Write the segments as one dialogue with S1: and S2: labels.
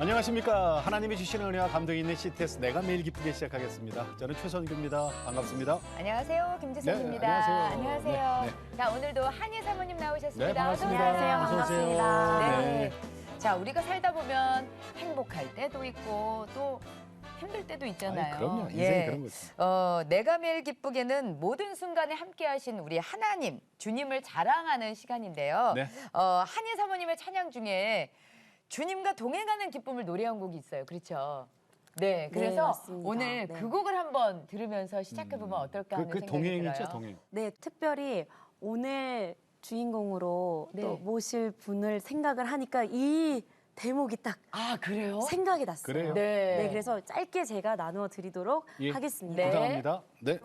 S1: 안녕하십니까. 하나님이 주시는 은혜와 감동이 있는 CTS 내가 매일 기쁘게 시작하겠습니다. 저는 최선규입니다. 반갑습니다.
S2: 안녕하세요. 김지선입니다.
S1: 네, 안녕하세요.
S2: 안녕하세요. 자, 오늘도 한희 사모님 나오셨습니다.
S1: 네, 반갑습니다.
S2: 어서 오세요.
S1: 반갑습니다.
S2: 네. 자, 우리가 살다 보면 행복할 때도 있고 또 힘들 때도 있잖아요.
S1: 아이, 그럼요. 인생이 그런 거죠.
S2: 내가 매일 기쁘게는 모든 순간에 함께 하신 우리 하나님, 주님을 자랑하는 시간인데요.
S1: 네.
S2: 한희 사모님의 찬양 중에 주님과 동행하는 기쁨을 노래한 곡이 있어요. 그렇죠? 네, 그래서
S3: 맞습니다.
S2: 오늘
S3: 네.
S2: 그 곡을 한번 들으면서 시작해보면 어떨까 하는
S1: 그
S2: 생각이
S1: 동행이죠,
S2: 들어요.
S1: 동행.
S3: 네, 특별히 오늘 주인공으로
S2: 네.
S3: 또 모실 분을 생각을 하니까 이 대목이 딱
S2: 아, 그래요?
S3: 생각이 났어요.
S1: 그래요?
S2: 네.
S3: 네, 그래서 짧게 제가 나누어 드리도록
S1: 예.
S3: 하겠습니다.
S2: 네.
S1: 감사합니다. 네.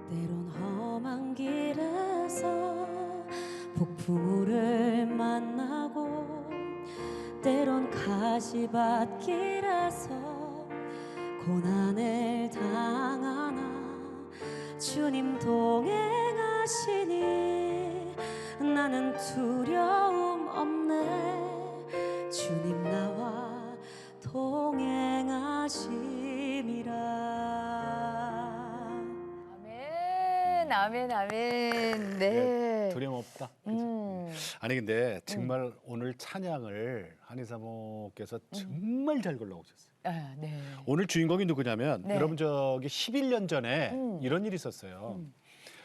S3: 때론 험한 길에서 폭풍우를 만나고 때론 가시밭길에서 고난을 당하나 주님 동행하시니 나는 두려움 없네 주님 나와 동행하심이라.
S2: 아멘, 아멘, 아멘. 네.
S1: 두려움 없다. 그죠? 아니 근데 정말 오늘 찬양을 한희 사모께서 정말 잘 골라오셨어요.
S2: 아, 네.
S1: 오늘 주인공이 누구냐면
S2: 네.
S1: 여러분 저기 11년 전에 이런 일이 있었어요.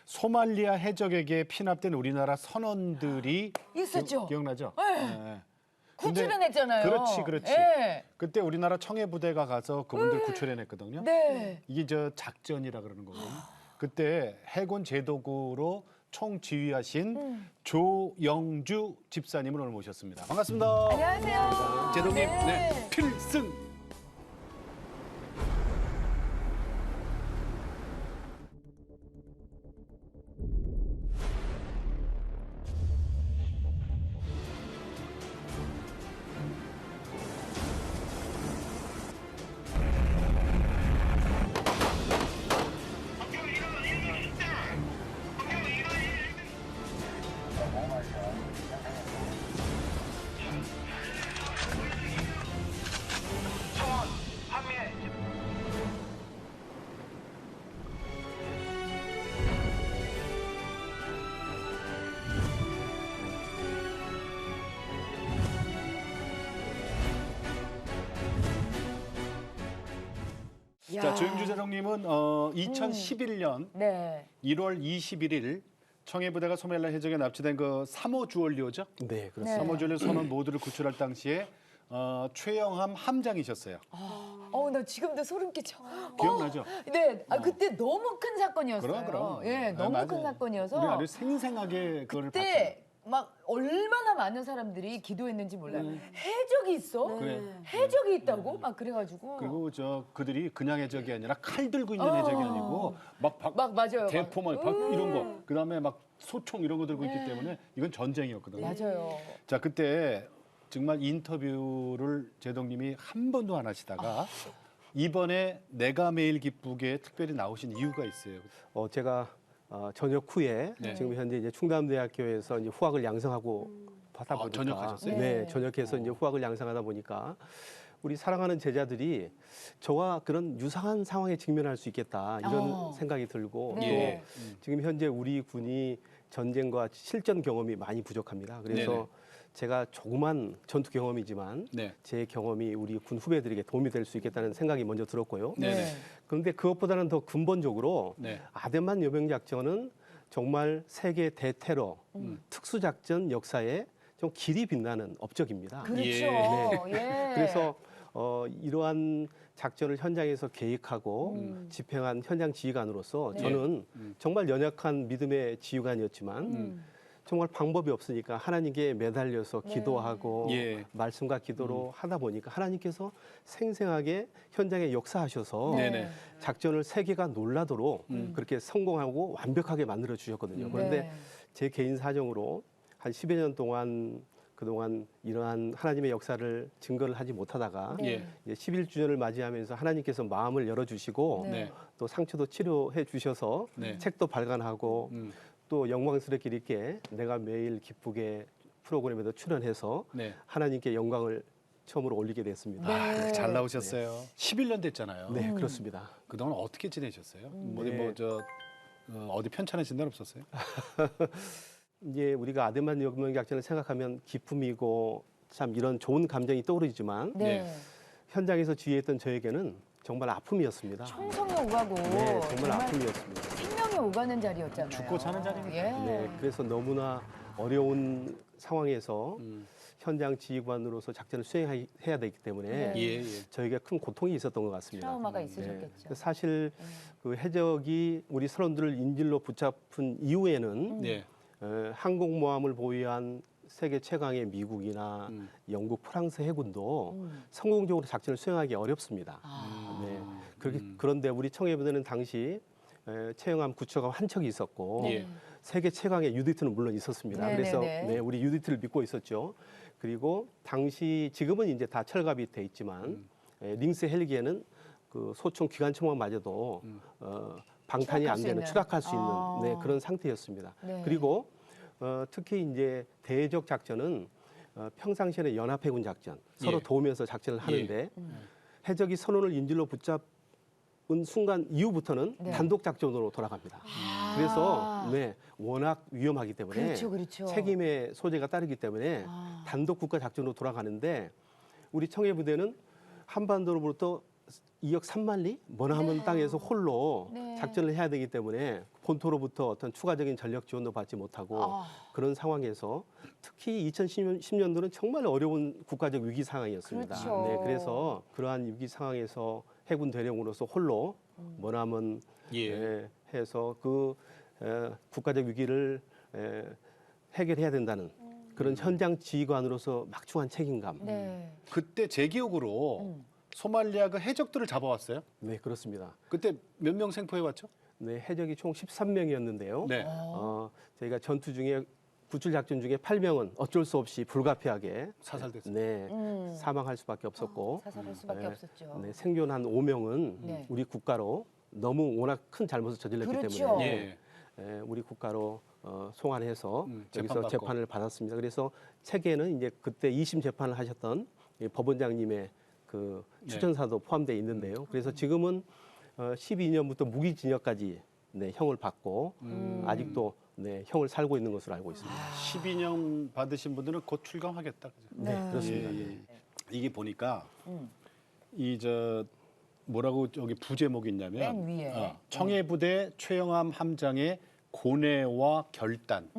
S1: 소말리아 해적에게 피납된 우리나라 선원들이
S2: 있었죠.
S1: 기억나죠?
S2: 네.
S1: 네.
S2: 구출해냈잖아요.
S1: 그렇지, 그렇지.
S2: 네.
S1: 그때 우리나라 청해부대가 가서 그분들 구출해냈거든요.
S2: 네.
S1: 이게 저 작전이라 그러는 거거든요. 그때 해군 제독으로 총지휘하신 조영주 집사님을 오늘 모셨습니다. 반갑습니다.
S2: 안녕하세요.
S1: 제독님,
S2: 네.
S1: 네, 필승.
S2: 야.
S1: 자, 조영주 제독님은 2011년
S2: 네.
S1: 1월 21일 청해부대가 소말리아 해적에 납치된 그 3호 주얼리오죠?
S4: 네, 그렇습니다.
S2: 네.
S1: 3호 주얼리오 선원 모두를 구출할 당시에 최영함 함장이셨어요.
S2: 나 지금도 소름 끼쳐.
S1: 기억나죠?
S2: 네. 그때 너무 큰 사건이었어요.
S1: 그럼.
S2: 예,
S1: 네,
S2: 너무
S1: 맞아요.
S2: 큰 사건이어서.
S1: 우리 아주 생생하게 그걸 봤죠.
S2: 그때 막 얼마나 많은 사람들이 기도했는지 몰라요. 해적이 있어?
S1: 그래.
S2: 해적이 있다고? 막 그래가지고.
S1: 그리고 그들이 그냥 해적이 아니라 칼 들고 있는 해적이 아니고
S2: 막 맞아요.
S1: 대포 막 이런 거, 그다음에 막 소총 이런 거 들고 있기 때문에 이건 전쟁이었거든요.
S2: 맞아요.
S1: 자, 그때 정말 인터뷰를 제독님이 한 번도 안 하시다가 이번에 내가 매일 기쁘게 특별히 나오신 이유가 있어요.
S4: 제가 전역 후에
S1: 네.
S4: 지금 현재 이제 충남대학교에서 이제 후학을 양성하고 하다 보니까
S1: 전역하셨어요?
S4: 네,
S2: 네.
S4: 전역해서 이제 후학을 양성하다 보니까 우리 사랑하는 제자들이 저와 그런 유사한 상황에 직면할 수 있겠다 이런 생각이 들고
S2: 네.
S4: 또 지금 현재 우리 군이 전쟁과 실전 경험이 많이 부족합니다. 그래서
S1: 네네.
S4: 제가 조그만 전투 경험이지만
S1: 네.
S4: 제 경험이 우리 군 후배들에게 도움이 될 수 있겠다는 생각이 먼저 들었고요.
S1: 네네.
S4: 그런데 그것보다는 더 근본적으로
S1: 네.
S4: 아덴만 여병작전은 정말 세계 대테러 특수작전 역사에 좀 길이 빛나는 업적입니다.
S2: 그렇죠.
S1: 예.
S2: 예.
S4: 그래서 이러한 작전을 현장에서 계획하고 집행한 현장 지휘관으로서 저는 정말 연약한 믿음의 지휘관이었지만 정말 방법이 없으니까 하나님께 매달려서 기도하고
S1: 예.
S4: 말씀과 기도로 하다 보니까 하나님께서 생생하게 현장에 역사하셔서
S1: 네네.
S4: 작전을 세계가 놀라도록 그렇게 성공하고 완벽하게 만들어 주셨거든요. 그런데
S2: 네.
S4: 제 개인 사정으로 한 10여 년 동안 그동안 이러한 하나님의 역사를 증거를 하지 못하다가
S1: 예.
S4: 이제 11주년을 맞이하면서 하나님께서 마음을 열어주시고
S1: 네.
S4: 또 상처도 치료해 주셔서
S1: 네.
S4: 책도 발간하고 또 영광스럽게 이렇게 내가 매일 기쁘게 프로그램에도 출연해서
S1: 네.
S4: 하나님께 영광을 처음으로 올리게 됐습니다.
S2: 네.
S1: 잘 나오셨어요. 11년 됐잖아요.
S4: 네, 그렇습니다.
S1: 그동안 어떻게 지내셨어요?
S4: 네.
S1: 어디 편찮으신 날 없었어요?
S4: 이제 우리가 아덴만 여명작전을 생각하면 기쁨이고 참 이런 좋은 감정이 떠오르지만
S2: 네.
S4: 현장에서 지휘했던 저에게는 정말 아픔이었습니다.
S2: 총성이 오가고
S4: 네, 정말 아픔이었습니다.
S2: 생명이 오가는 자리였잖아요.
S1: 죽고 사는 자리니까.
S2: 예.
S4: 네, 그래서 너무나 어려운 상황에서
S1: 음.
S4: 현장 지휘관으로서 작전을 수행해야 되기 때문에
S2: 네.
S1: 예, 예.
S4: 저에게 큰 고통이 있었던 것 같습니다.
S2: 트라우마가
S4: 네.
S2: 있으셨겠죠.
S4: 사실 그 해적이 우리 선원들을 인질로 붙잡은 이후에는
S1: 네.
S4: 항공모함을 보유한 세계 최강의 미국이나
S1: 음.
S4: 영국, 프랑스 해군도
S2: 음.
S4: 성공적으로 작전을 수행하기 어렵습니다.
S2: 아.
S4: 네. 그런데 우리 청해부대는 당시 체영함 9척과 한 척이 있었고
S1: 예.
S4: 세계 최강의 UDT는 물론 있었습니다.
S2: 네네네.
S4: 그래서 네, 우리 UDT를 믿고 있었죠. 그리고 당시 지금은 이제 다 철갑이 돼 있지만 링스 헬기에는 그 소총 기관총만마저도 방탄이 안 되는 추락할 수 있는
S2: 아.
S4: 네, 그런 상태였습니다.
S2: 네.
S4: 그리고 특히 이제 대적 작전은 평상시에는 연합해군 작전 서로
S1: 예.
S4: 도우면서 작전을 하는데 해적이 선원을 인질로 붙잡은 순간 이후부터는
S2: 네.
S4: 단독 작전으로 돌아갑니다.
S2: 아.
S4: 그래서 네, 워낙 위험하기 때문에
S2: 그렇죠, 그렇죠.
S4: 책임의 소재가 따르기 때문에
S2: 아.
S4: 단독 국가 작전으로 돌아가는데 우리 청해 부대는 한반도로부터 2억 3만 리 머나먼 땅에서 홀로
S2: 네.
S4: 작전을 해야 되기 때문에 본토로부터 어떤 추가적인 전력 지원도 받지 못하고
S2: 아.
S4: 그런 상황에서 특히 2010년도는 정말 어려운 국가적 위기 상황이었습니다.
S2: 그렇죠.
S4: 네, 그래서 그러한 위기 상황에서 해군 대령으로서 홀로 머나먼
S1: 예.
S4: 해서 그 국가적 위기를 해결해야 된다는 그런 현장 지휘관으로서 막중한 책임감.
S2: 네.
S1: 그때 제 기억으로 소말리아가 해적들을 잡아왔어요.
S4: 네, 그렇습니다.
S1: 그때 몇 명 생포해왔죠?
S4: 네, 해적이 총 13명이었는데요.
S1: 네.
S4: 저희가 전투 중에 구출 작전 중에 8명은 어쩔 수 없이 불가피하게
S1: 사살됐어요.
S4: 네, 사망할 수밖에 없었고
S2: 사살할 수밖에
S4: 네,
S2: 없었죠.
S4: 네, 생존한 5명은
S2: 네.
S4: 우리 국가로 너무 워낙 큰 잘못을 저질렀기
S2: 그렇죠.
S4: 때문에
S1: 예.
S4: 우리 국가로 송환해서 여기서
S1: 재판받고.
S4: 재판을 받았습니다. 그래서 책에는 이제 그때 2심 재판을 하셨던 이 법원장님의 그
S1: 네.
S4: 추천사도 포함되어 있는데요. 그래서 지금은 12년부터 무기징역까지 네, 형을 받고 아직도 네, 형을 살고 있는 것으로 알고 있습니다.
S1: 12년 받으신 분들은 곧 출감하겠다. 그죠?
S4: 네, 그렇습니다.
S1: 예, 예. 이게 보니까
S2: 음.
S1: 뭐라고 저기 부제목이 있냐면
S2: 맨 위에.
S1: 청해부대 최영암 함장의 고뇌와 결단.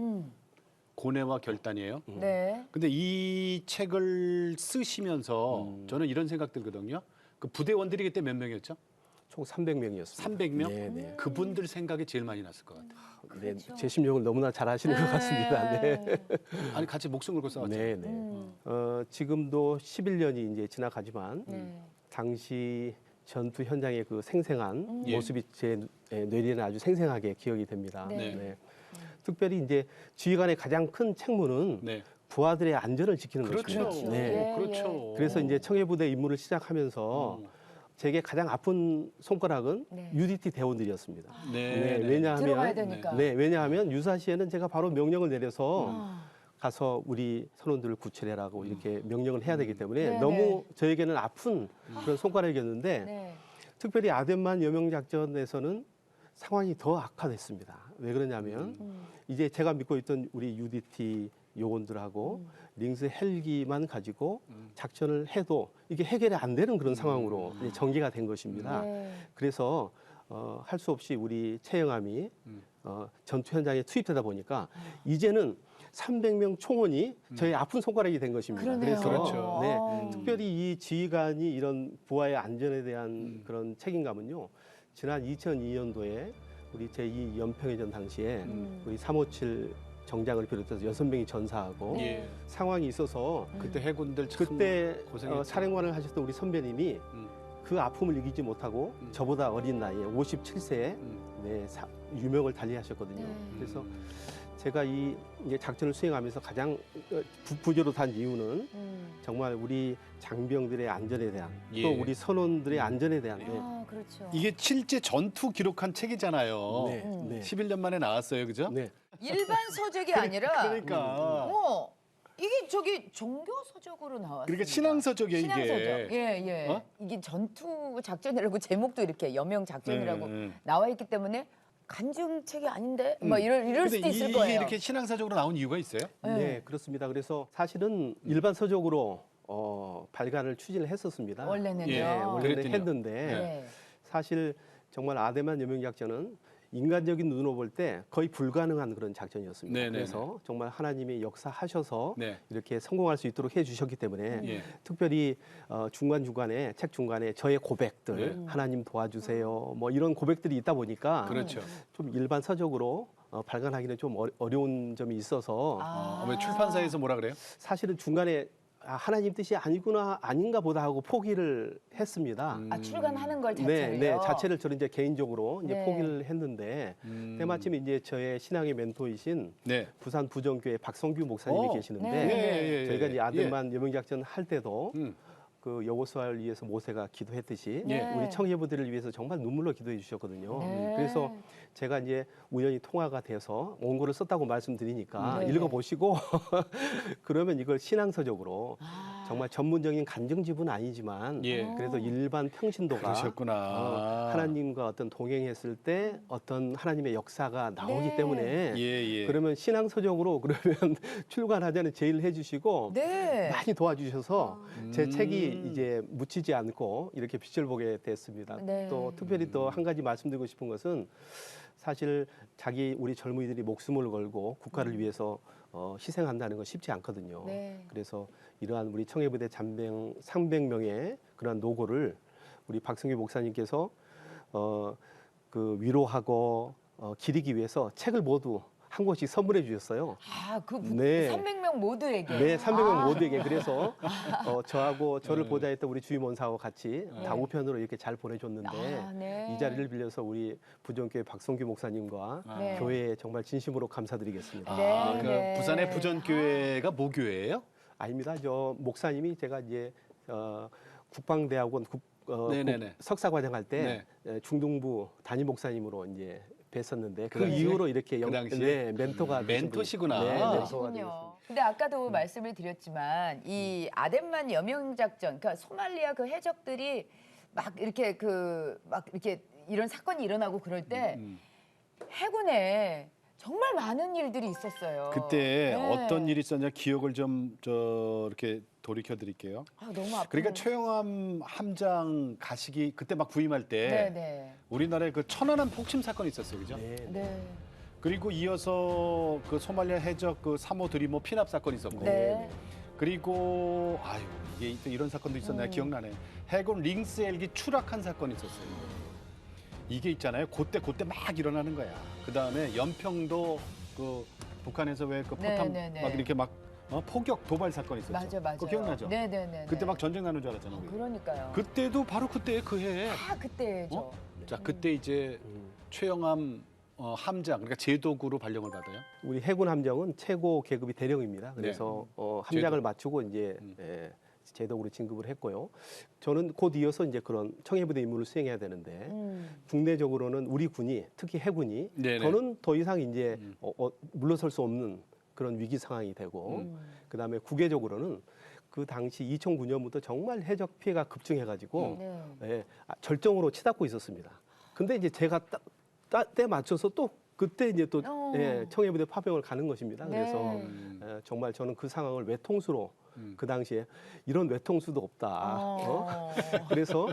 S1: 고뇌와 결단이에요.
S2: 네.
S1: 근데 이 책을 쓰시면서 저는 이런 생각 들거든요. 그 부대원들이 그때 몇 명이었죠?
S4: 총 300명이었습니다.
S1: 300명?
S4: 네, 네.
S1: 그분들 생각이 제일 많이 났을 것 같아요.
S4: 네, 제 심령을 너무나 잘 아시는 것 같습니다. 네.
S1: 아니 같이 목숨 걸고 싸웠죠.
S4: 네, 네. 지금도 11년이 이제 지나가지만
S2: 네.
S4: 당시 전투 현장의 그 생생한
S1: 예.
S4: 모습이 제 뇌리에는 아주 생생하게 기억이 됩니다.
S2: 네.
S4: 특별히 이제 지휘관의 가장 큰 책무는
S1: 네.
S4: 부하들의 안전을 지키는
S1: 그렇죠.
S4: 것입니다.
S2: 예,
S1: 그렇죠.
S4: 그래서 이제 청해부대 임무를 시작하면서 제게 가장 아픈 손가락은
S2: 네.
S4: UDT 대원들이었습니다.
S1: 네.
S2: 들어가야
S4: 왜냐하면
S2: 되니까.
S4: 네, 왜냐하면 유사시에는 제가 바로 명령을 내려서
S2: 아.
S4: 가서 우리 선원들을 구출해라고 이렇게 명령을 해야 되기 때문에
S2: 네,
S4: 너무
S2: 네.
S4: 저에게는 아픈 그런 손가락이었는데
S2: 네.
S4: 특별히 아덴만 여명작전에서는 상황이 더 악화됐습니다. 왜 그러냐면 이제 제가 믿고 있던 우리 UDT 요원들하고 링스 헬기만 가지고 작전을 해도 이게 해결이 안 되는 그런 상황으로 이제 전개가 된 것입니다.
S2: 네.
S4: 그래서 할 수 없이 우리 최영함이 전투 현장에 투입되다 보니까 이제는 300명 총원이 저의 아픈 손가락이 된 것입니다.
S2: 그러네요.
S4: 그래서
S1: 그렇죠.
S4: 네,
S2: 아.
S4: 특별히 이 지휘관이 이런 부하의 안전에 대한 그런 책임감은요. 지난 2002년도에 우리 제2 연평해전 당시에 우리 357 정장을 비롯해서 6명이 전사하고
S1: 예.
S4: 상황이 있어서
S1: 그때 해군들 참
S4: 그때
S1: 고생했죠.
S4: 사령관을 하셨던 우리 선배님이 그 아픔을 이기지 못하고 저보다 어린 나이에 57세에 네, 유명을 달리하셨거든요.
S2: 네.
S4: 그래서 제가 이제 작전을 수행하면서 가장 부조로 단 이유는 정말 우리 장병들의 안전에 대한
S1: 예.
S4: 또 우리 선원들의 안전에 대한
S2: 아, 그렇죠.
S1: 이게 실제 전투 기록한 책이잖아요.
S4: 네, 네.
S1: 11년 만에 나왔어요, 그죠?
S4: 네.
S2: 일반 서적이 아니라
S1: 그러니까
S2: 이게 저기 종교 서적으로 나왔어요.
S1: 그러니까 신앙서적이에요, 이게.
S2: 신앙서적. 예, 예.
S1: 어?
S2: 이게 전투 작전이라고 제목도 이렇게 여명 작전이라고 나와 있기 때문에 간증책이 아닌데 막 이럴 수도 있을
S1: 이게
S2: 거예요.
S1: 이렇게 신앙서적으로 나온 이유가 있어요?
S4: 네, 그렇습니다. 그래서 사실은 일반 서적으로 발간을 추진을 했었습니다.
S2: 원래는요.
S1: 예,
S4: 원래는
S1: 그랬더니요.
S4: 했는데
S2: 네.
S4: 사실 정말 아데만 여명작전은 인간적인 눈으로 볼 때 거의 불가능한 그런 작전이었습니다.
S1: 네네네.
S4: 그래서 정말 하나님이 역사하셔서
S1: 네.
S4: 이렇게 성공할 수 있도록 해주셨기 때문에
S1: 예.
S4: 특별히 중간중간에 책 중간에 저의 고백들
S1: 네.
S4: 하나님 도와주세요 뭐 이런 고백들이 있다 보니까
S1: 그렇죠.
S4: 좀 일반 서적으로 발간하기는 좀 어려운 점이 있어서
S1: 왜 출판사에서 뭐라 그래요?
S4: 사실은 중간에 하나님 뜻이 아닌가 보다 하고 포기를 했습니다.
S2: 출간하는 걸 자체를요.
S4: 네, 자체를 저는 이제 개인적으로 이제
S2: 네.
S4: 포기를 했는데 때마침 이제 저의 신앙의 멘토이신
S1: 네.
S4: 부산 부정교회 박성규 목사님이 계시는데
S2: 네.
S4: 저희가 이제 아들만 여명작전 할 때도
S1: 음.
S4: 그 여호수아를 위해서 모세가 기도했듯이
S2: 네.
S4: 우리 청예부들을 위해서 정말 눈물로 기도해 주셨거든요.
S2: 네.
S4: 그래서 제가 이제 우연히 통화가 돼서 원고를 썼다고 말씀드리니까
S2: 네.
S4: 읽어보시고 그러면 이걸 신앙서적으로 정말 전문적인 간증집은 아니지만
S1: 예.
S4: 그래도 일반 평신도가
S1: 그러셨구나.
S4: 하나님과 어떤 동행했을 때 어떤 하나님의 역사가 나오기
S2: 네.
S4: 때문에
S1: 예.
S4: 그러면 신앙서적으로 그러면 출간하자는 제의를 해주시고
S2: 네.
S4: 많이 도와주셔서 제 책이 이제 묻히지 않고 이렇게 빛을 보게 됐습니다.
S2: 네.
S4: 또 특별히 또 한 가지 말씀드리고 싶은 것은 사실 우리 젊은이들이 목숨을 걸고 국가를 위해서 희생한다는 건 쉽지 않거든요.
S2: 네.
S4: 그래서 이러한 우리 청해부대 잔병 300명의 그러한 노고를 우리 박성규 목사님께서 그 위로하고 기리기 위해서 책을 모두 한 권씩 선물해 주셨어요.
S2: 그
S4: 네.
S2: 300명 모두에게.
S4: 네, 300명 모두에게. 그래서 저하고 저를 보좌했던 우리 주임원사와 같이 다 우편으로 이렇게 잘 보내줬는데
S2: 네.
S4: 이 자리를 빌려서 우리 부정교회 박성규 목사님과
S2: 네.
S4: 교회에 정말 진심으로 감사드리겠습니다.
S2: 네.
S1: 그
S2: 네.
S1: 부산의 부전교회가 뭐 교회예요?
S4: 아닙니다. 저 목사님이 제가 이제 국방대학원
S1: 네네네.
S4: 석사과정 할 때 중등부 담임 목사님으로 이제 뵀었는데 그
S1: 당시에?
S4: 이후로 이렇게
S1: 그 당시에?
S4: 네, 멘토가 되신
S1: 멘토시구나.
S4: 분이- 네, 멘토가
S2: 그러시군요.
S4: 되셨습니다.
S2: 근데 아까도 말씀을 드렸지만 이 아덴만 여명 작전, 그러니까 소말리아 그 해적들이 막 이렇게 이런 사건이 일어나고 그럴 때 해군에 정말 많은 일들이 있었어요.
S1: 그때
S2: 네.
S1: 어떤 일이 있었냐 기억을 좀 이렇게 돌이켜 드릴게요.
S2: 너무 아픈.
S1: 그러니까 최영암 함장 가시기 그때 막 부임할 때
S2: 네네.
S1: 우리나라에 그 천안함 폭침 사건이 있었어요, 그죠?
S4: 네.
S2: 네.
S1: 그리고 이어서 그 소말리아 해적 그 3호 드리모 피납 사건이 있었고,
S2: 네.
S1: 그리고 이게 또 이런 사건도 있었나 기억나네. 해군 링스 헬기 추락한 사건이 있었어요. 이게 있잖아요. 그때 막 일어나는 거야. 그 다음에 연평도 그 북한에서 왜 그 포탄
S2: 네네네.
S1: 막 이렇게 막 포격 도발 사건이 있었죠.
S2: 맞아.
S1: 그거 기억나죠?
S2: 네네네.
S1: 그때 막 전쟁 나는 줄 알았잖아요. 우리.
S2: 그러니까요.
S1: 그때도 바로 그때 그 해에.
S2: 그때죠.
S1: 자, 그때 이제 최영암 함장, 그러니까 제독으로 발령을 받아요.
S4: 우리 해군 함정은 최고 계급이 대령입니다. 그래서 함장을
S1: 제독.
S4: 맞추고 이제 제독으로 진급을 했고요. 저는 곧 이어서 이제 그런 청해부대 임무를 수행해야 되는데 국내적으로는 우리 군이 특히 해군이
S1: 네네.
S4: 저는 더 이상 이제 물러설 수 없는 그런 위기 상황이 되고 그다음에 국외적으로는 그 당시 2009년부터 정말 해적 피해가 급증해가지고
S2: 네.
S4: 절정으로 치닫고 있었습니다. 근데 이제 제가 때 맞춰서 또 그때 이제 또 청해부대 파병을 가는 것입니다. 그래서 정말 저는 그 상황을 외통수로 그 당시에 이런 외통수도 없다. 그래서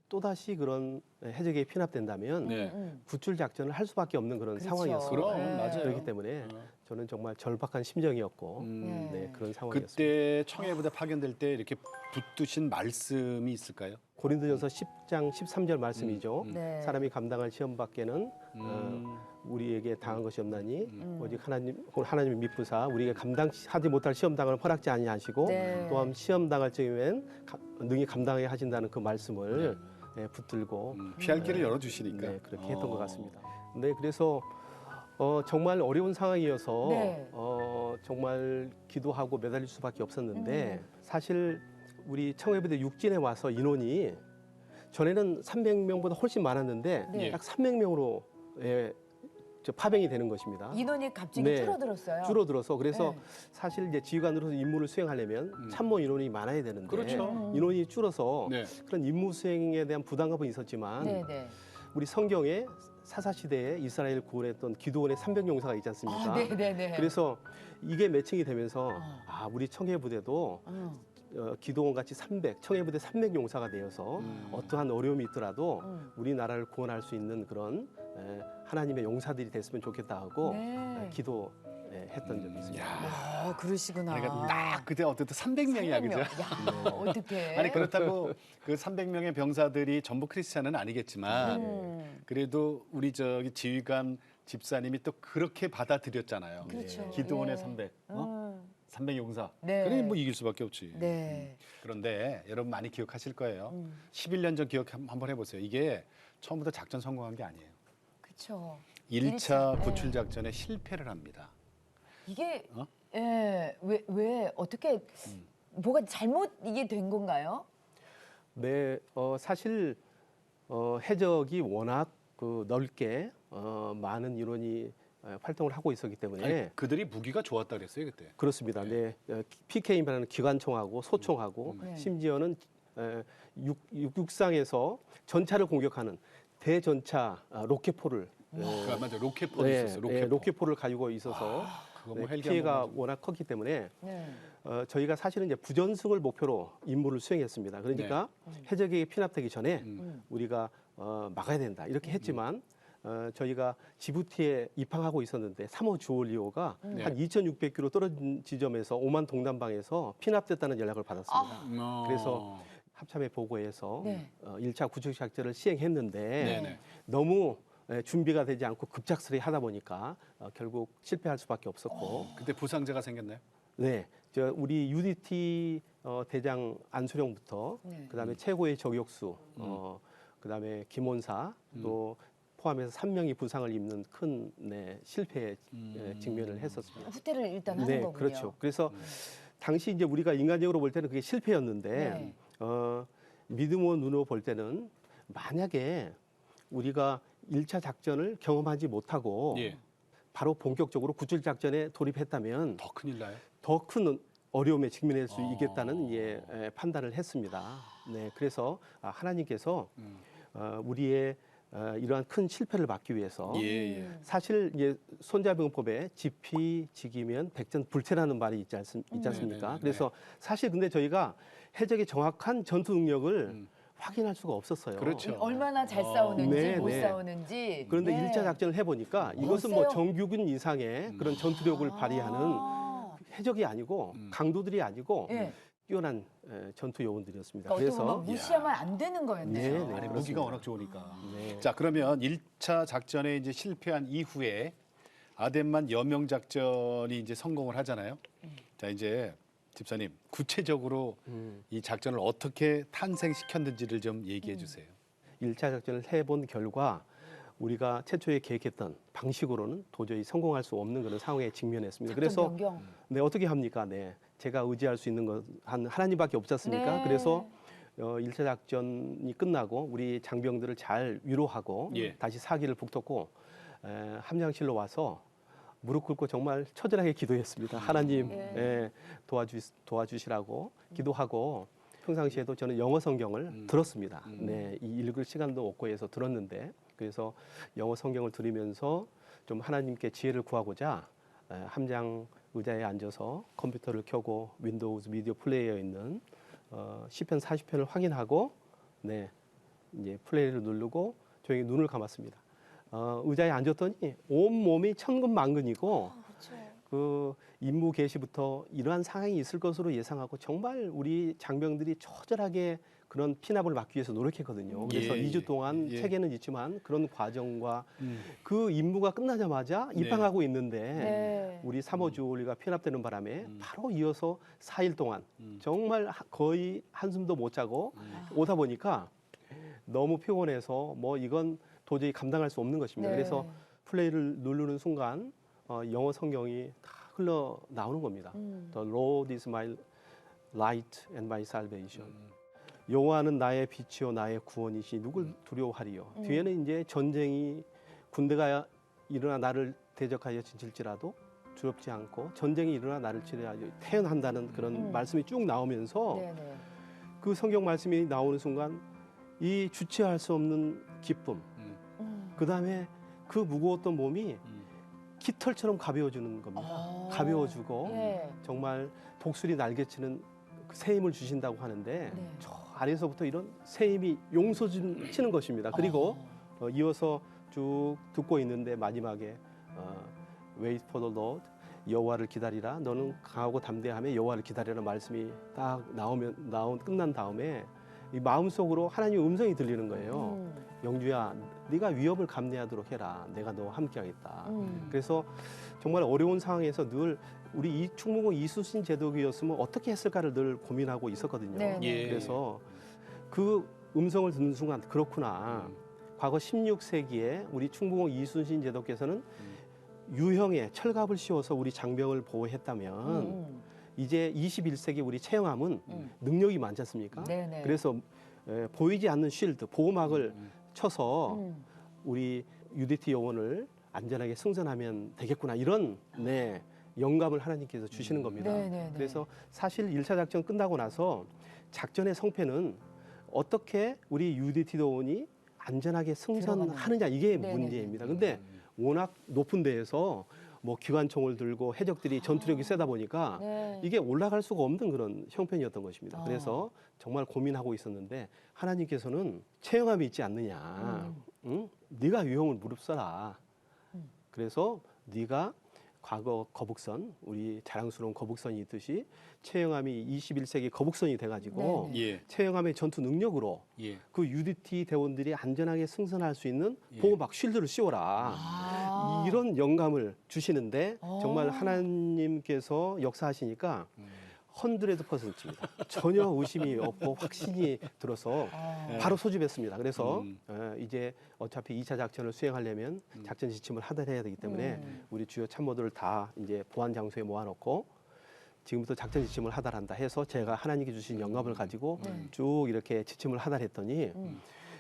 S4: 또 다시 그런 해적에 피납된다면
S1: 네.
S4: 구출 작전을 할 수밖에 없는 그런
S2: 그렇죠.
S4: 상황이었어요.
S1: 그럼, 맞아요.
S4: 그렇기 때문에 저는 정말 절박한 심정이었고 네, 그런 상황이었습니다.
S1: 그때 청해부대 파견될 때 이렇게 붙드신 말씀이 있을까요?
S4: 고린도전서 10장 13절 말씀이죠.
S2: 네.
S4: 사람이 감당할 시험 밖에는 우리에게 당한 것이 없나니 오직 하나님을 믿부사 우리에게 감당하지 못할 시험 당을 허락지 아니하시고
S2: 네.
S4: 또한 시험 당할 적이면 능히 감당하게 하신다는 그 말씀을 붙들고
S1: 피할 길을 열어주시니까.
S4: 네, 그렇게 했던 것 같습니다. 네, 그래서 정말 어려운 상황이어서
S2: 네.
S4: 정말 기도하고 매달릴 수밖에 없었는데 사실 우리 청해부대 육진에 와서 인원이 전에는 300명보다 훨씬 많았는데
S2: 네.
S4: 약 300명으로 파병이 되는 것입니다.
S2: 인원이 갑자기
S4: 네.
S2: 줄어들었어요.
S4: 줄어들어서 그래서
S2: 네.
S4: 사실 이제 지휘관으로서 임무를 수행하려면 참모 인원이 많아야 되는데
S1: 그렇죠.
S4: 인원이 줄어서
S1: 네.
S4: 그런 임무 수행에 대한 부담감은 있었지만
S2: 네, 네.
S4: 우리 성경에 사사 시대에 이스라엘 구원했던 기드온의 300용사가 있지 않습니까?
S2: 아, 네, 네, 네.
S4: 그래서 이게 매칭이 되면서 우리 청해 부대도
S2: 어.
S4: 기도원 같이 300, 청해부대 300용사가 되어서 어떠한 어려움이 있더라도 우리나라를 구원할 수 있는 그런 하나님의 용사들이 됐으면 좋겠다 하고
S2: 네.
S4: 기도했던 적이 있습니다.
S1: 야,
S2: 그러시구나.
S1: 그러니까 딱 그때 어쨌든 300명이야, 그죠?
S2: 야, 어떡해.
S1: 아니 그렇다고 그 300명의 병사들이 전부 크리스찬은 아니겠지만 그래도 우리 저기 지휘관 집사님이 또 그렇게 받아들였잖아요.
S2: 그렇죠.
S1: 기도원의
S2: 예.
S1: 300, 300 용사.
S2: 네.
S1: 그러니 뭐 이길 수밖에 없지.
S2: 네.
S1: 그런데 여러분 많이 기억하실 거예요. 11년 전 기억 한번 해보세요. 이게 처음부터 작전 성공한 게 아니에요.
S2: 그렇죠.
S1: 1차
S2: 네.
S1: 구출 작전에 실패를 합니다.
S2: 이게
S1: 어?
S2: 예, 왜 어떻게 뭐가 잘못 이게 된 건가요?
S4: 네, 사실 해적이 워낙 넓게 많은 인원이 활동을 하고 있었기 때문에
S1: 아니, 그들이 무기가 좋았다 그랬어요 그때.
S4: 그렇습니다. 네, PK라는 기관총하고 소총하고
S2: 네.
S4: 심지어는 육상에서 전차를 공격하는 대전차 로켓포를
S1: 그 맞아 로켓포도 있었어. 로켓포.
S4: 로켓포를 가지고 있어서
S1: 그거 뭐 헬기
S4: 피해가
S1: 한번
S4: 워낙 컸기 때문에
S2: 네.
S4: 저희가 사실은 이제 부전승을 목표로 임무를 수행했습니다. 그러니까 해적에게 피납되기 전에 우리가 막아야 된다 이렇게 했지만 저희가 지부티에 입항하고 있었는데 3호 주올리오가
S1: 네.
S4: 한 2,600km 떨어진 지점에서 오만 동남방에서 피납됐다는 연락을 받았습니다. 그래서 합참에 보고해서
S2: 네.
S4: 1차 구출 작전을 시행했는데
S1: 네네.
S4: 너무 준비가 되지 않고 급작스레 하다 보니까 결국 실패할 수밖에 없었고
S1: 그때 부상자가 생겼나요?
S4: 네, 우리 UDT 대장 안수령부터
S2: 네.
S4: 그다음에 최고의 저격수 그다음에 김원사 또 포함해서 3명이 부상을 입는 큰 실패에 직면을 했었습니다.
S2: 후퇴를 일단 하는
S4: 네,
S2: 거군요.
S4: 그렇죠. 그래서 당시 이제 우리가 인간적으로 볼 때는 그게 실패였는데
S2: 네.
S4: 믿음으로 눈으로 볼 때는 만약에 우리가 1차 작전을 경험하지 못하고
S1: 예.
S4: 바로 본격적으로 구출 작전에 돌입했다면
S1: 더 큰일 나요.
S4: 더 큰 어려움에 직면할 수 있겠다는 판단을 했습니다. 네, 그래서 하나님께서 우리의 이러한 큰 실패를 막기 위해서
S1: 예, 예.
S4: 사실 이제 손자병법에 지피지기면 백전불태라는 말이 있지 않습니까?
S1: 네네네.
S4: 그래서 사실 근데 저희가 해적의 정확한 전투 능력을 확인할 수가 없었어요.
S1: 그렇죠.
S2: 얼마나 잘 싸우는지
S4: 네,
S2: 못
S4: 네.
S2: 싸우는지.
S4: 그런데
S2: 네.
S4: 1차 작전을 해보니까 이것은 뭐
S2: 세요.
S4: 정규군 이상의 그런 전투력을 발휘하는
S2: 아.
S4: 해적이 아니고 강도들이 아니고
S2: 예.
S4: 뛰어난 전투 요원들이었습니다.
S2: 어떻게
S4: 그래서
S2: 보면 무시하면 안 되는 거였네요.
S4: 네, 네.
S1: 아니, 무기가
S4: 그렇습니다.
S1: 워낙 좋으니까.
S4: 네.
S1: 자, 그러면 1차 작전에 이제 실패한 이후에 아덴만 여명 작전이 이제 성공을 하잖아요. 자, 이제 집사님 구체적으로 이 작전을 어떻게 탄생시켰는지를 좀 얘기해 주세요.
S4: 1차 작전을 해본 결과 우리가 최초에 계획했던 방식으로는 도저히 성공할 수 없는 그런 상황에 직면했습니다.
S2: 작전
S4: 그래서
S2: 변경.
S4: 네, 어떻게 합니까? 네, 제가 의지할 수 있는 건 한 하나님밖에 없지 않습니까?
S2: 네.
S4: 그래서 1차 작전이 끝나고 우리 장병들을 잘 위로하고
S1: 예.
S4: 다시 사기를 북돋고 함장실로 와서 무릎 꿇고 정말 처절하게 기도했습니다. 하나님 도와주시라고 기도하고 평상시에도 저는 영어 성경을 들었습니다. 네, 이 읽을 시간도 없고 해서 들었는데 그래서 영어 성경을 들으면서 좀 하나님께 지혜를 구하고자 함장 의자에 앉아서 컴퓨터를 켜고 윈도우즈 미디어 플레이어에 있는 시편 40편을 확인하고 네, 이제 플레이를 누르고 조용히 눈을 감았습니다. 의자에 앉았더니 온 몸이 천근만근이고 그 임무 개시부터 이러한 상황이 있을 것으로 예상하고 정말 우리 장병들이 처절하게 그런 피납을 막기 위해서 노력했거든요. 그래서
S1: 예,
S4: 2주 동안
S1: 예.
S4: 체계는 있지만 그런 과정과 그 임무가 끝나자마자
S1: 네.
S4: 입항하고 있는데
S2: 네.
S4: 우리 3호 주올리가 피납되는 바람에 바로 이어서 4일 동안 정말 거의 한숨도 못 자고 오다 보니까 너무 피곤해서 뭐 이건 도저히 감당할 수 없는 것입니다.
S2: 네.
S4: 그래서 플레이를 누르는 순간 영어 성경이 다 흘러 나오는 겁니다. The Lord is my light and my salvation. 여호와는 나의 빛이요 나의 구원이시 누굴 두려워하리요. 뒤에는 이제 전쟁이 군대가 일어나 나를 대적하여 진칠지라도 두렵지 않고 전쟁이 일어나 나를 치료하여 태어난다는 그런 말씀이 쭉 나오면서
S2: 네네.
S4: 그 성경 말씀이 나오는 순간 이 주체할 수 없는 기쁨, 그다음에 그 무거웠던 몸이 깃털처럼 가벼워지는 겁니다. 가벼워지고
S2: 예.
S4: 정말 독수리 날개치는 그 새 힘을 주신다고 하는데
S2: 네.
S4: 저 아래에서부터 이런 새 힘이 용솟치는 것입니다. 그리고 이어서 쭉 듣고 있는데 마지막에 Wait for the Lord, 여호와를 기다리라. 너는 강하고 담대하며 여호와를 기다리라는 말씀이 딱 끝난 다음에 이 마음속으로 하나님의 음성이 들리는 거예요. 영주야, 네가 위협을 감내하도록 해라. 내가 너와 함께하겠다. 그래서 정말 어려운 상황에서 늘 우리 이 충무공 이순신 제독이었으면 어떻게 했을까를 늘 고민하고 있었거든요.
S2: 네, 네.
S1: 예.
S4: 그래서 그 음성을 듣는 순간 그렇구나. 과거 16세기에 우리 충무공 이순신 제독께서는 유형에 철갑을 씌워서 우리 장병을 보호했다면 이제 21세기 우리 최영함은 능력이 많지 않습니까?
S2: 네네.
S4: 그래서 보이지 않는 쉴드, 보호막을 쳐서 우리 UDT 요원을 안전하게 승선하면 되겠구나. 이런 영감을 하나님께서 주시는 겁니다.
S2: 네네네.
S4: 그래서 사실 1차 작전 끝나고 나서 작전의 성패는 어떻게 우리 UDT 요원이 안전하게 승선하느냐 이게
S2: 네네네.
S4: 문제입니다. 근데 워낙 높은 데에서 뭐 기관총을 들고 해적들이 전투력이 세다 보니까
S2: 네.
S4: 이게 올라갈 수가 없는 그런 형편이었던 것입니다. 그래서 정말 고민하고 있었는데 하나님께서는 체형함이 있지 않느냐. 응? 네가 위험을 무릅쓰라. 그래서 네가 과거 거북선, 우리 자랑스러운 거북선이 있듯이 최영함이 21세기 거북선이 돼가지고
S2: 네네.
S1: 예.
S4: 최영함의 전투 능력으로
S1: 예.
S4: 그 UDT 대원들이 안전하게 승선할 수 있는 보호막 쉴드를 씌워라.
S2: 아.
S4: 이런 영감을 주시는데
S2: 어.
S4: 정말 하나님께서 역사하시니까 100%입니다. 전혀 의심이 없고 확신이 들어서 바로 소집했습니다. 그래서 이제 어차피 2차 작전을 수행하려면 작전 지침을 하달해야 되기 때문에 우리 주요 참모들을 다 이제 보안 장소에 모아놓고 지금부터 작전 지침을 하달한다 해서 제가 하나님께 주신 영감을 가지고 쭉 이렇게 지침을 하달했더니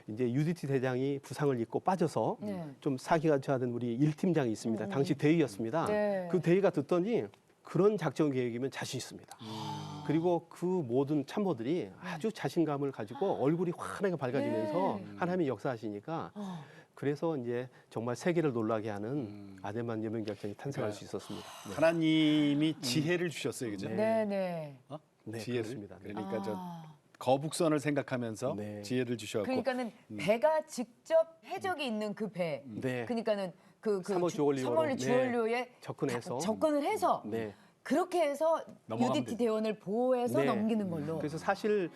S4: 이제 UDT 대장이 부상을 입고 빠져서
S2: 네.
S4: 좀 사기가 저하던 우리 1팀장이 있습니다. 당시 대위였습니다.
S2: 네.
S4: 그 대위가 듣더니 그런 작전 계획이면 자신 있습니다. 그리고 그 모든 참모들이 아주 자신감을 가지고 얼굴이 환하게 밝아지면서 하나님이 역사하시니까 그래서 이제 정말 세계를 놀라게 하는 아데만 여명작전이 탄생할 수 있었습니다. 네.
S1: 하나님이 지혜를 주셨어요, 그죠?
S2: 네네.
S1: 어?
S4: 네,
S1: 지혜를.
S4: 그렇습니다. 네.
S1: 그러니까 저
S2: 아.
S1: 거북선을 생각하면서
S4: 네.
S1: 지혜를 주셔갖고
S2: 그러니까는 배가 직접 해적이 있는 그 배.
S4: 네.
S2: 그러니까는 그
S4: 삼호 주얼리호로,
S2: 삼월 주얼리호에
S4: 접근해서
S2: 접근을 해서
S4: 네.
S2: 그렇게 해서
S1: 넘어가면
S2: UDT
S1: 되죠.
S2: 대원을 보호해서
S4: 네.
S2: 넘기는 걸로.
S4: 그래서 사실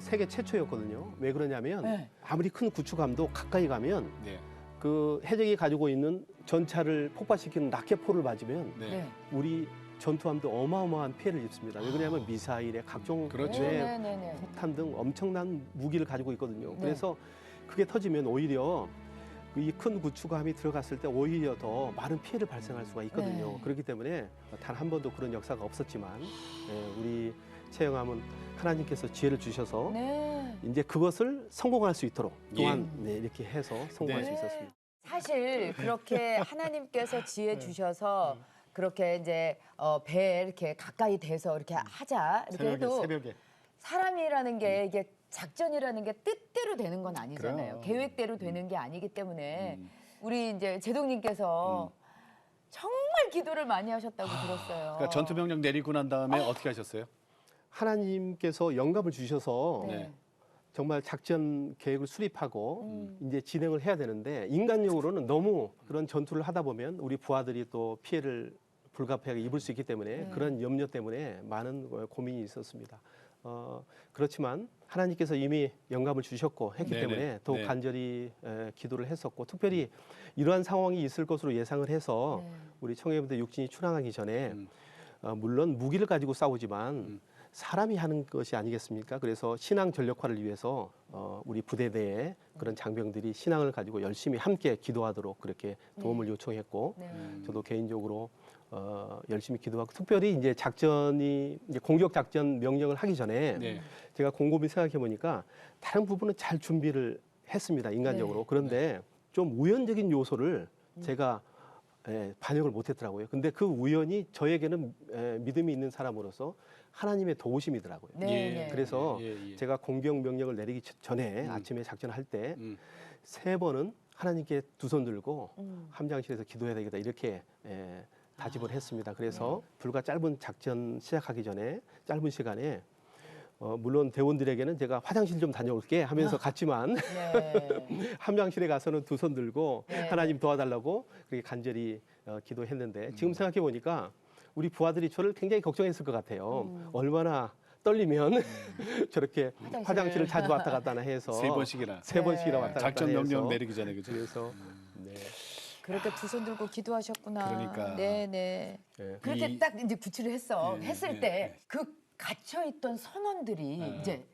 S4: 세계 최초였거든요. 왜 그러냐면
S2: 네.
S4: 아무리 큰 구축함도 가까이 가면
S1: 네.
S4: 그 해적이 가지고 있는 전차를 폭발시키는 라켓포를 맞으면
S1: 네.
S2: 네.
S4: 우리 전투함도 어마어마한 피해를 입습니다. 왜 그러냐면 미사일에 각종
S1: 그렇죠.
S2: 네네네.
S4: 폭탄 등 엄청난 무기를 가지고 있거든요.
S2: 네.
S4: 그래서 그게 터지면 오히려 이 큰 구축함이 들어갔을 때 오히려 더 많은 피해를 발생할 수가 있거든요.
S2: 네.
S4: 그렇기 때문에 단 한 번도 그런 역사가 없었지만 우리 최영함은 하나님께서 지혜를 주셔서
S2: 네.
S4: 이제 그것을 성공할 수 있도록 또한 이렇게 해서 성공할
S1: 네.
S4: 수 있었습니다.
S2: 사실 그렇게 하나님께서 지혜 주셔서 그렇게 이제 배에 이렇게 가까이 대서 이렇게 하자 이렇게 해도
S1: 새벽에.
S2: 사람이라는 게 이게 작전이라는 게 뜻대로 되는 건 아니잖아요.
S1: 그럼.
S2: 계획대로 되는 게 아니기 때문에 우리 이제 제동님께서 정말 기도를 많이 하셨다고 들었어요.
S1: 그러니까 전투 명령 내리고 난 다음에 어떻게 하셨어요?
S4: 하나님께서 영감을 주셔서
S2: 네.
S4: 정말 작전 계획을 수립하고 이제 진행을 해야 되는데 인간적으로는 너무 그런 전투를 하다 보면 우리 부하들이 또 피해를 불가피하게 입을 수 있기 때문에 그런 염려 때문에 많은 고민이 있었습니다. 그렇지만 하나님께서 이미 영감을 주셨고 했기
S1: 네네.
S4: 때문에 더욱
S1: 네.
S4: 간절히 기도를 했었고 특별히 이러한 상황이 있을 것으로 예상을 해서
S2: 네.
S4: 우리 청해부대 육진이 출항하기 전에 물론 무기를 가지고 싸우지만 사람이 하는 것이 아니겠습니까? 그래서 신앙 전력화를 위해서 우리 부대 내에 그런 장병들이 신앙을 가지고 열심히 함께 기도하도록 그렇게 도움을 요청했고
S2: 네.
S4: 저도 개인적으로 열심히 기도하고 특별히 이제 작전이 이제 공격 작전 명령을 하기 전에
S1: 네.
S4: 제가 곰곰이 생각해 보니까 다른 부분은 잘 준비를 했습니다 인간적으로.
S2: 네.
S4: 그런데 좀 우연적인 요소를 제가 반역을 못했더라고요. 근데 그 우연이 저에게는 믿음이 있는 사람으로서 하나님의 도우심이더라고요.
S2: 네, 네.
S4: 그래서
S1: 예.
S4: 제가 공격 명령을 내리기 전에 아침에 작전할 때 세 번은 하나님께 두 손 들고 함장실에서 기도해야 되겠다 이렇게 다짐을 했습니다. 그래서 불과 짧은 작전 시작하기 전에 짧은 시간에 물론 대원들에게는 제가 화장실 좀 다녀올게 하면서 갔지만
S2: 네.
S4: 함장실에 가서는 두 손 들고
S2: 네.
S4: 하나님 도와달라고 그렇게 간절히 기도했는데 지금 생각해 보니까 우리 부하들이 저를 굉장히 걱정했을 것 같아요. 얼마나 떨리면 저렇게 화장실을 자주 왔다 갔다 해서
S1: 세 번씩이나.
S4: 세 번씩이나 왔다 갔다
S1: 작전
S4: 해서
S1: 명령 내리기 전에 그죠?
S4: 그래서 네.
S2: 그렇게 두 손 들고 기도하셨구나.
S1: 그러니까.
S2: 네네.
S4: 네.
S2: 그렇게
S1: 이-
S2: 딱 이제 구출을 했어.
S1: 예,
S2: 했을
S1: 예,
S2: 때 그 갇혀 있던 선원들이
S1: 예.
S2: 이제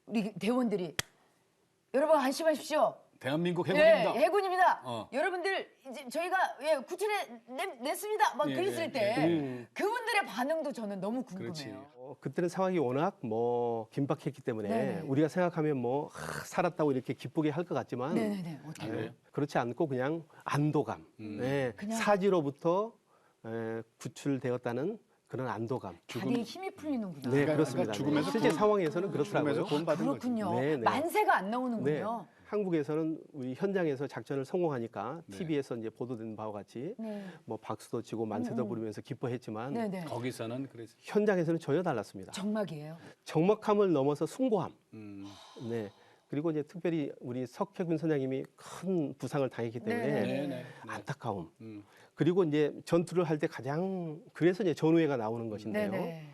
S2: 우리 대원들이 여러분 안심하십시오.
S1: 대한민국
S2: 예,
S1: 해군입니다.
S2: 해군입니다.
S1: 어.
S2: 여러분들 이제 저희가 구출해 냈습니다. 막
S1: 예,
S2: 그랬을
S1: 예,
S2: 때 그분들의 반응도 저는 너무 궁금해요.
S1: 그렇지.
S4: 그때는 상황이 워낙 긴박했기 때문에
S2: 네네.
S4: 우리가 생각하면 살았다고 이렇게 기쁘게 할 것 같지만
S2: 네네네. 어떻게
S1: 그래요?
S4: 그렇지 않고 그냥 안도감,
S2: 그냥-
S4: 사지로부터 구출되었다는 그런 안도감.
S2: 다리에 힘이 풀리는구나.
S4: 네,
S1: 그러니까
S4: 그렇습니다.
S1: 죽음에서
S4: 실제
S1: 구원-
S4: 상황에서는 그렇더라고요.
S1: 죽음에서 구원받은 거지.
S2: 그렇군요.
S4: 네, 네.
S2: 만세가 안
S4: 네.
S2: 나오는군요.
S4: 한국에서는 우리 현장에서 작전을 성공하니까
S1: 네.
S4: TV에서 이제 보도된 바와 같이
S2: 네.
S4: 박수도 치고 만세도 부르면서 기뻐했지만
S2: 네네.
S1: 거기서는 그래서
S4: 현장에서는 전혀 달랐습니다.
S2: 정막이에요.
S4: 적막함을 넘어서 숭고함.
S1: 음,
S4: 네. 그리고 이제 특별히 우리 석혜균 선장님이 큰 부상을 당했기 때문에
S2: 네네.
S4: 안타까움.
S1: 음.
S4: 그리고 이제 전투를 할 때 가장 그래서 이제 전우회가 나오는 것인데요.
S2: 네네.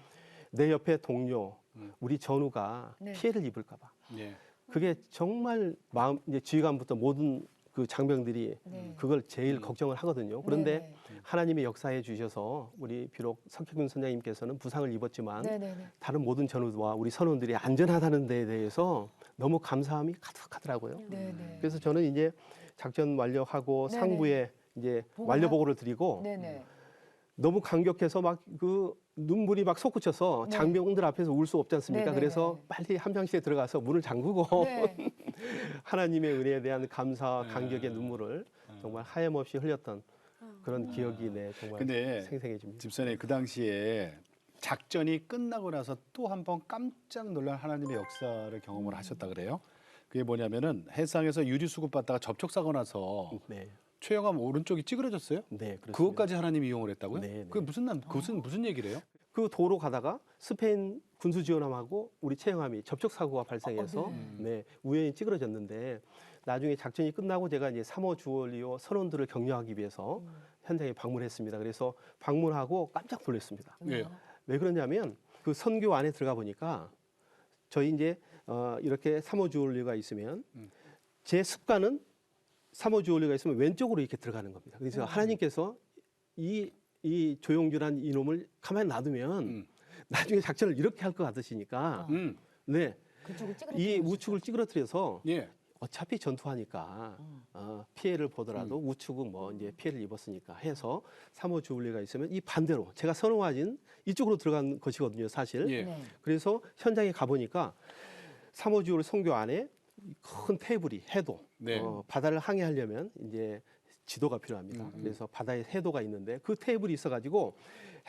S4: 내 옆에 동료, 우리 전우가
S2: 네.
S4: 피해를 입을까봐.
S1: 예.
S4: 그게 정말 마음 이제 지휘관부터 모든 그 장병들이
S2: 네.
S4: 그걸 제일 걱정을 하거든요. 그런데
S2: 네네.
S4: 하나님이 역사해 주셔서 우리 비록 석혜균 선장님께서는 부상을 입었지만
S2: 네네네.
S4: 다른 모든 전우와 우리 선원들이 안전하다는 데에 대해서 너무 감사함이 가득하더라고요.
S2: 네네.
S4: 그래서 저는 이제 작전 완료하고
S2: 네네.
S4: 상부에 이제
S2: 보고를
S4: 완료 보고를 드리고
S2: 네네.
S4: 너무 감격해서 막 그 눈물이 막 솟구쳐서
S2: 네.
S4: 장병들 앞에서 울 수 없지 않습니까?
S2: 네네네.
S4: 그래서 빨리 함장실에 들어가서 문을 잠그고
S2: 네.
S4: 하나님의 은혜에 대한 감사와 감격의 눈물을 정말 하염없이 흘렸던 그런 기억이 정말
S1: 근데
S4: 생생해집니다.
S1: 집사님 그 당시에 작전이 끝나고 나서 또 한 번 깜짝 놀란 하나님의 역사를 경험을 하셨다 그래요. 그게 뭐냐면은 해상에서 유리 수급 받다가 접촉 사고 나서
S4: 네,
S1: 최영암 오른쪽이 찌그러졌어요.
S4: 네, 그렇습니다.
S1: 그것까지 하나님이 이용을 했다고요?
S4: 네, 네.
S1: 그게 그것은 무슨 얘기래요?
S4: 그 도로 가다가 스페인 군수 지원함하고 우리 최영함이 접촉 사고가 발생해서 네, 우연히 찌그러졌는데 나중에 작전이 끝나고 제가 이제 3호 주얼리오 선원들을 격려하기 위해서 현장에 방문했습니다. 그래서 방문하고 깜짝 놀랐습니다.
S1: 예.
S4: 왜 그러냐면 그 선교 안에 들어가 보니까 저희 이제 이렇게 3호 주얼리가 있으면 제 습관은 3호 주얼리가 있으면 왼쪽으로 이렇게 들어가는 겁니다. 그래서 하나님께서 이 조용준한 이놈을 가만히 놔두면 나중에 작전을 이렇게 할 것 같으시니까 네,
S2: 그쪽을 찌그러.
S4: 이 우측을 찌그러뜨려서
S1: 예.
S4: 어차피 전투하니까 피해를 보더라도 우측은 뭐 이제 피해를 입었으니까 해서 3호 주얼리가 있으면 이 반대로 제가 선호하진 이쪽으로 들어간 것이거든요, 사실.
S1: 예.
S2: 네.
S4: 그래서 현장에 가보니까 3호 주얼리 선교 안에 큰 테이블이 해도
S1: 네.
S4: 바다를 항해하려면 이제 지도가 필요합니다. 그래서 바다에 해도가 있는데 그 테이블이 있어가지고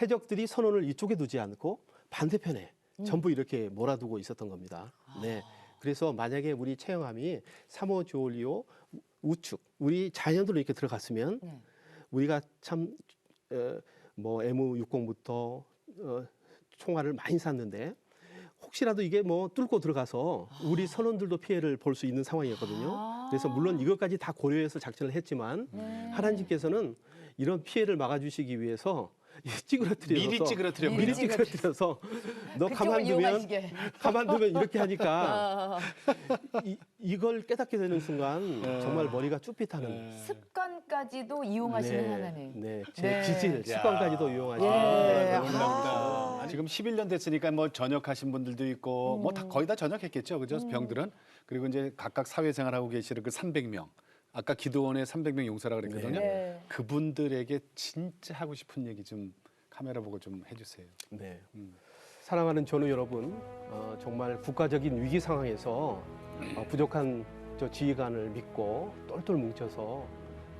S4: 해적들이 선원을 이쪽에 두지 않고 반대편에 전부 이렇게 몰아두고 있었던 겁니다. 네. 그래서 만약에 우리 최영함이 3호 주얼리오 우측 우리 자연으로 이렇게 들어갔으면
S2: 네.
S4: 우리가 참 M60부터 총알을 많이 쐈는데 혹시라도 이게 뭐 뚫고 들어가서 우리 선원들도 피해를 볼 수 있는 상황이었거든요. 그래서 물론 이것까지 다 고려해서 작전을 했지만 하나님께서는 이런 피해를 막아주시기 위해서 찌그러뜨려서
S1: 미리 찌그러뜨려
S4: 미리 찌그러뜨려서 너
S2: 그쪽을
S4: 가만두면
S2: 이용하시게.
S4: 가만두면 이렇게 하니까 이걸 깨닫게 되는 순간 정말 머리가 쭈삣하는
S2: 습관까지도 이용하시는 하나님.
S4: 네, 제
S2: 네.
S4: 기질 습관까지도 이용하시는
S2: 예.
S1: 놀랍다. 지금 11년 됐으니까 뭐 전역하신 분들도 있고 뭐 다 거의 다 전역했겠죠, 그죠? 병들은 그리고 이제 각각 사회생활하고 계시는 그 300명. 아까 기도원의 300명 용사라 그랬거든요.
S2: 네.
S1: 그분들에게 진짜 하고 싶은 얘기 좀 카메라 보고 좀 해주세요.
S4: 네. 사랑하는 전우 여러분, 정말 국가적인 위기 상황에서 부족한 저 지휘관을 믿고 똘똘 뭉쳐서